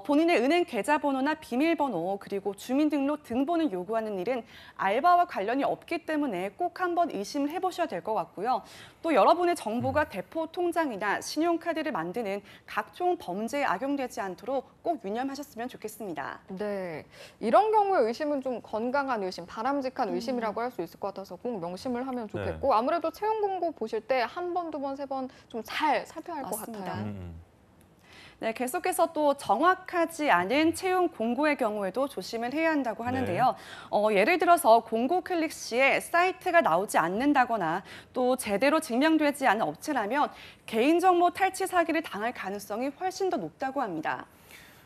본인의 은행 계좌번호나 비밀번호 그리고 주민등록 등본을 요구하는 일은 알바와 관련이 없기 때문에 꼭 한번 의심을 해보셔야 될 것 같고요. 또 여러분의 정보가 대포 통장이나 신용카드를 만드는 각종 범죄에 악용되지 않도록 꼭 유념하셨으면 좋겠습니다. 네, 이런 경우에 의심은 좀 건강한 의심, 바람직한 의심이라고 할 수 있을 것 같아서 꼭 명심을 하면 좋겠고 아무래도 채용 공고 보실 때 한 번, 두 번, 세 번 좀 잘 살펴야 할 것 같아요. 네, 계속해서 또 정확하지 않은 채용 공고의 경우에도 조심을 해야 한다고 하는데요. 예를 들어서 공고 클릭 시에 사이트가 나오지 않는다거나 또 제대로 증명되지 않은 업체라면 개인정보 탈취 사기를 당할 가능성이 훨씬 더 높다고 합니다.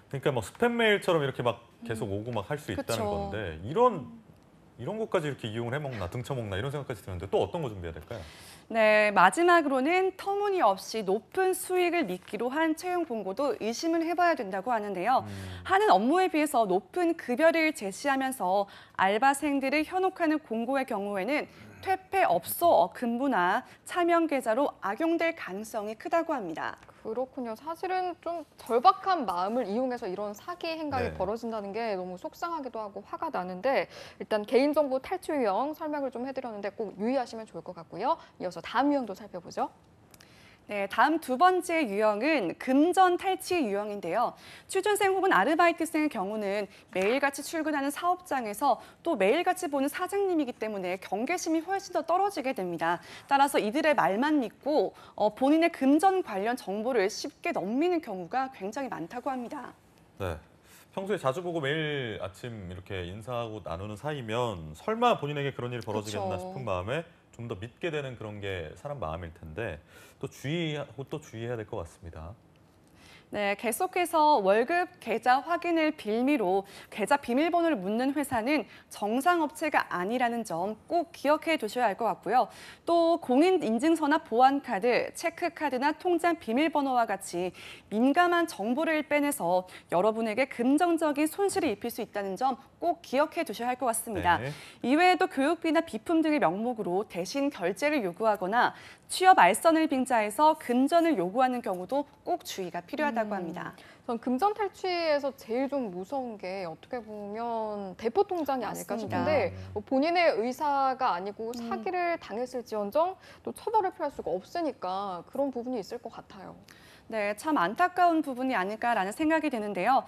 그러니까 뭐 스팸 메일처럼 이렇게 막 계속 오고 막 할 수 있다는 건데 이런 것까지 이렇게 이용을 해먹나 등쳐먹나 이런 생각까지 드는데 또 어떤 거 준비해야 될까요? 네, 마지막으로는 터무니없이 높은 수익을 미끼로 한 채용 공고도 의심을 해봐야 된다고 하는데요. 하는 업무에 비해서 높은 급여를 제시하면서 알바생들을 현혹하는 공고의 경우에는 퇴폐업소 근무나 차명 계좌로 악용될 가능성이 크다고 합니다. 그렇군요. 사실은 좀 절박한 마음을 이용해서 이런 사기 행각이 벌어진다는 게 너무 속상하기도 하고 화가 나는데 일단 개인정보 탈취 유형 설명을 좀 해드렸는데 꼭 유의하시면 좋을 것 같고요. 이어서 다음 유형도 살펴보죠. 네, 다음 두 번째 유형은 금전 탈취 유형인데요. 취준생 혹은 아르바이트생의 경우는 매일같이 출근하는 사업장에서 또 매일같이 보는 사장님이기 때문에 경계심이 훨씬 더 떨어지게 됩니다. 따라서 이들의 말만 믿고 본인의 금전 관련 정보를 쉽게 넘기는 경우가 굉장히 많다고 합니다. 네. 평소에 자주 보고 매일 아침 이렇게 인사하고 나누는 사이면 설마 본인에게 그런 일이 벌어지겠나 싶은 마음에 좀 더 믿게 되는 그런 게 사람 마음일 텐데 또 주의해야 될 것 같습니다. 네, 계속해서 월급 계좌 확인을 빌미로 계좌 비밀번호를 묻는 회사는 정상업체가 아니라는 점 꼭 기억해 두셔야 할 것 같고요. 또 공인인증서나 보안카드, 체크카드나 통장 비밀번호와 같이 민감한 정보를 빼내서 여러분에게 금전적인 손실을 입힐 수 있다는 점 꼭 기억해 두셔야 할 것 같습니다. 이외에도 교육비나 비품 등의 명목으로 대신 결제를 요구하거나 취업 알선을 빙자해서 금전을 요구하는 경우도 꼭 주의가 필요하다고 합니다. 전 금전 탈취에서 제일 좀 무서운 게 어떻게 보면 대포 통장이 아닐까 싶은데 뭐 본인의 의사가 아니고 사기를 당했을지언정 또 처벌을 피할 수가 없으니까 그런 부분이 있을 것 같아요. 네, 참 안타까운 부분이 아닐까라는 생각이 드는데요.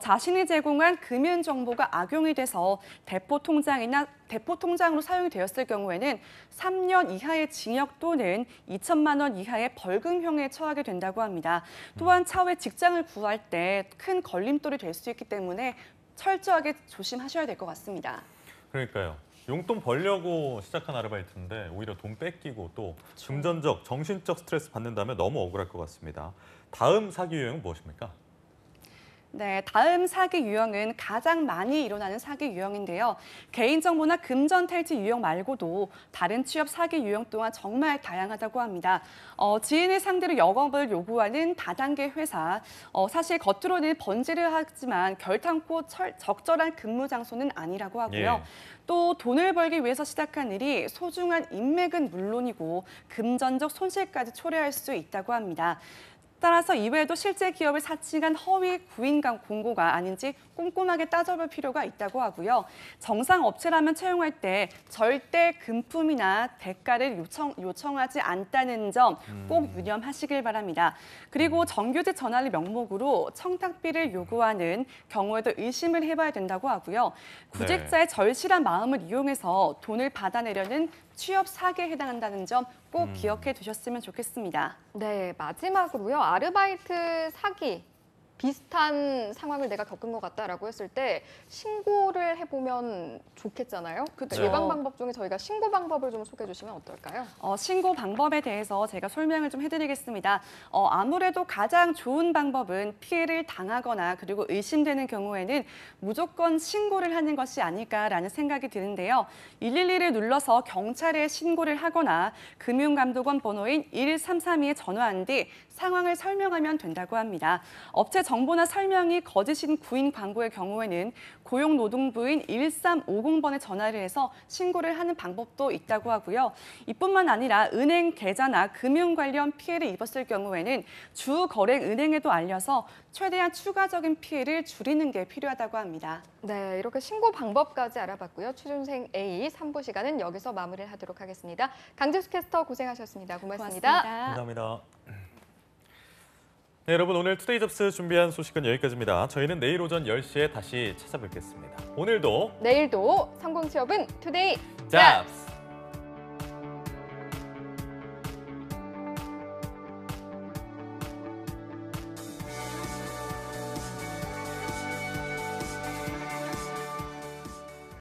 자신이 제공한 금융 정보가 악용이 돼서 대포 통장으로 사용이 되었을 경우에는 3년 이하의 징역 또는 2천만 원 이하의 벌금형에 처하게 된다고 합니다. 또한 차후에 직장을 구할 때 큰 걸림돌이 될 수 있기 때문에 철저하게 조심하셔야 될 것 같습니다. 그러니까요. 용돈 벌려고 시작한 아르바이트인데 오히려 돈 뺏기고 또 금전적, 정신적 스트레스 받는다면 너무 억울할 것 같습니다. 다음 사기 유형은 무엇입니까? 네, 다음 사기 유형은 가장 많이 일어나는 사기 유형인데요. 개인정보나 금전 탈취 유형 말고도 다른 취업 사기 유형 또한 정말 다양하다고 합니다. 지인을 상대로 영업을 요구하는 다단계 회사. 사실 겉으로는 번지를 하지만 결탄코 적절한 근무 장소는 아니라고 하고요. 또 돈을 벌기 위해서 시작한 일이 소중한 인맥은 물론이고 금전적 손실까지 초래할 수 있다고 합니다. 따라서 이외에도 실제 기업을 사칭한 허위 구인 공고가 아닌지 꼼꼼하게 따져볼 필요가 있다고 하고요. 정상 업체라면 채용할 때 절대 금품이나 대가를 요청하지 않다는 점 꼭 유념하시길 바랍니다. 그리고 정규직 전환을 명목으로 청탁비를 요구하는 경우에도 의심을 해봐야 된다고 하고요. 구직자의 절실한 마음을 이용해서 돈을 받아내려는 취업 사기에 해당한다는 점 꼭 기억해 두셨으면 좋겠습니다. 네, 마지막으로요. 아르바이트 사기. 비슷한 상황을 내가 겪은 것 같다라고 했을 때 신고를 해보면 좋겠잖아요. 그렇죠. 예방 방법 중에 저희가 신고 방법을 좀 소개해 주시면 어떨까요? 신고 방법에 대해서 제가 설명을 좀 해드리겠습니다. 아무래도 가장 좋은 방법은 피해를 당하거나 그리고 의심되는 경우에는 무조건 신고를 하는 것이 아닐까라는 생각이 드는데요. 112를 눌러서 경찰에 신고를 하거나 금융감독원 번호인 1332에 전화한 뒤 상황을 설명하면 된다고 합니다. 업체 정보나 설명이 거짓인 구인 광고의 경우에는 고용노동부인 1350번에 전화를 해서 신고를 하는 방법도 있다고 하고요. 이뿐만 아니라 은행 계좌나 금융 관련 피해를 입었을 경우에는 주거래은행에도 알려서 최대한 추가적인 피해를 줄이는 게 필요하다고 합니다. 네, 이렇게 신고 방법까지 알아봤고요. 취준생 A 3부 시간은 여기서 마무리를 하도록 하겠습니다. 강재수 캐스터 고생하셨습니다. 고맙습니다. 감사합니다. 네, 여러분 오늘 투데이 잡스 준비한 소식은 여기까지입니다. 저희는 내일 오전 10시에 다시 찾아뵙겠습니다. 오늘도 내일도 성공 취업은 투데이 잡스!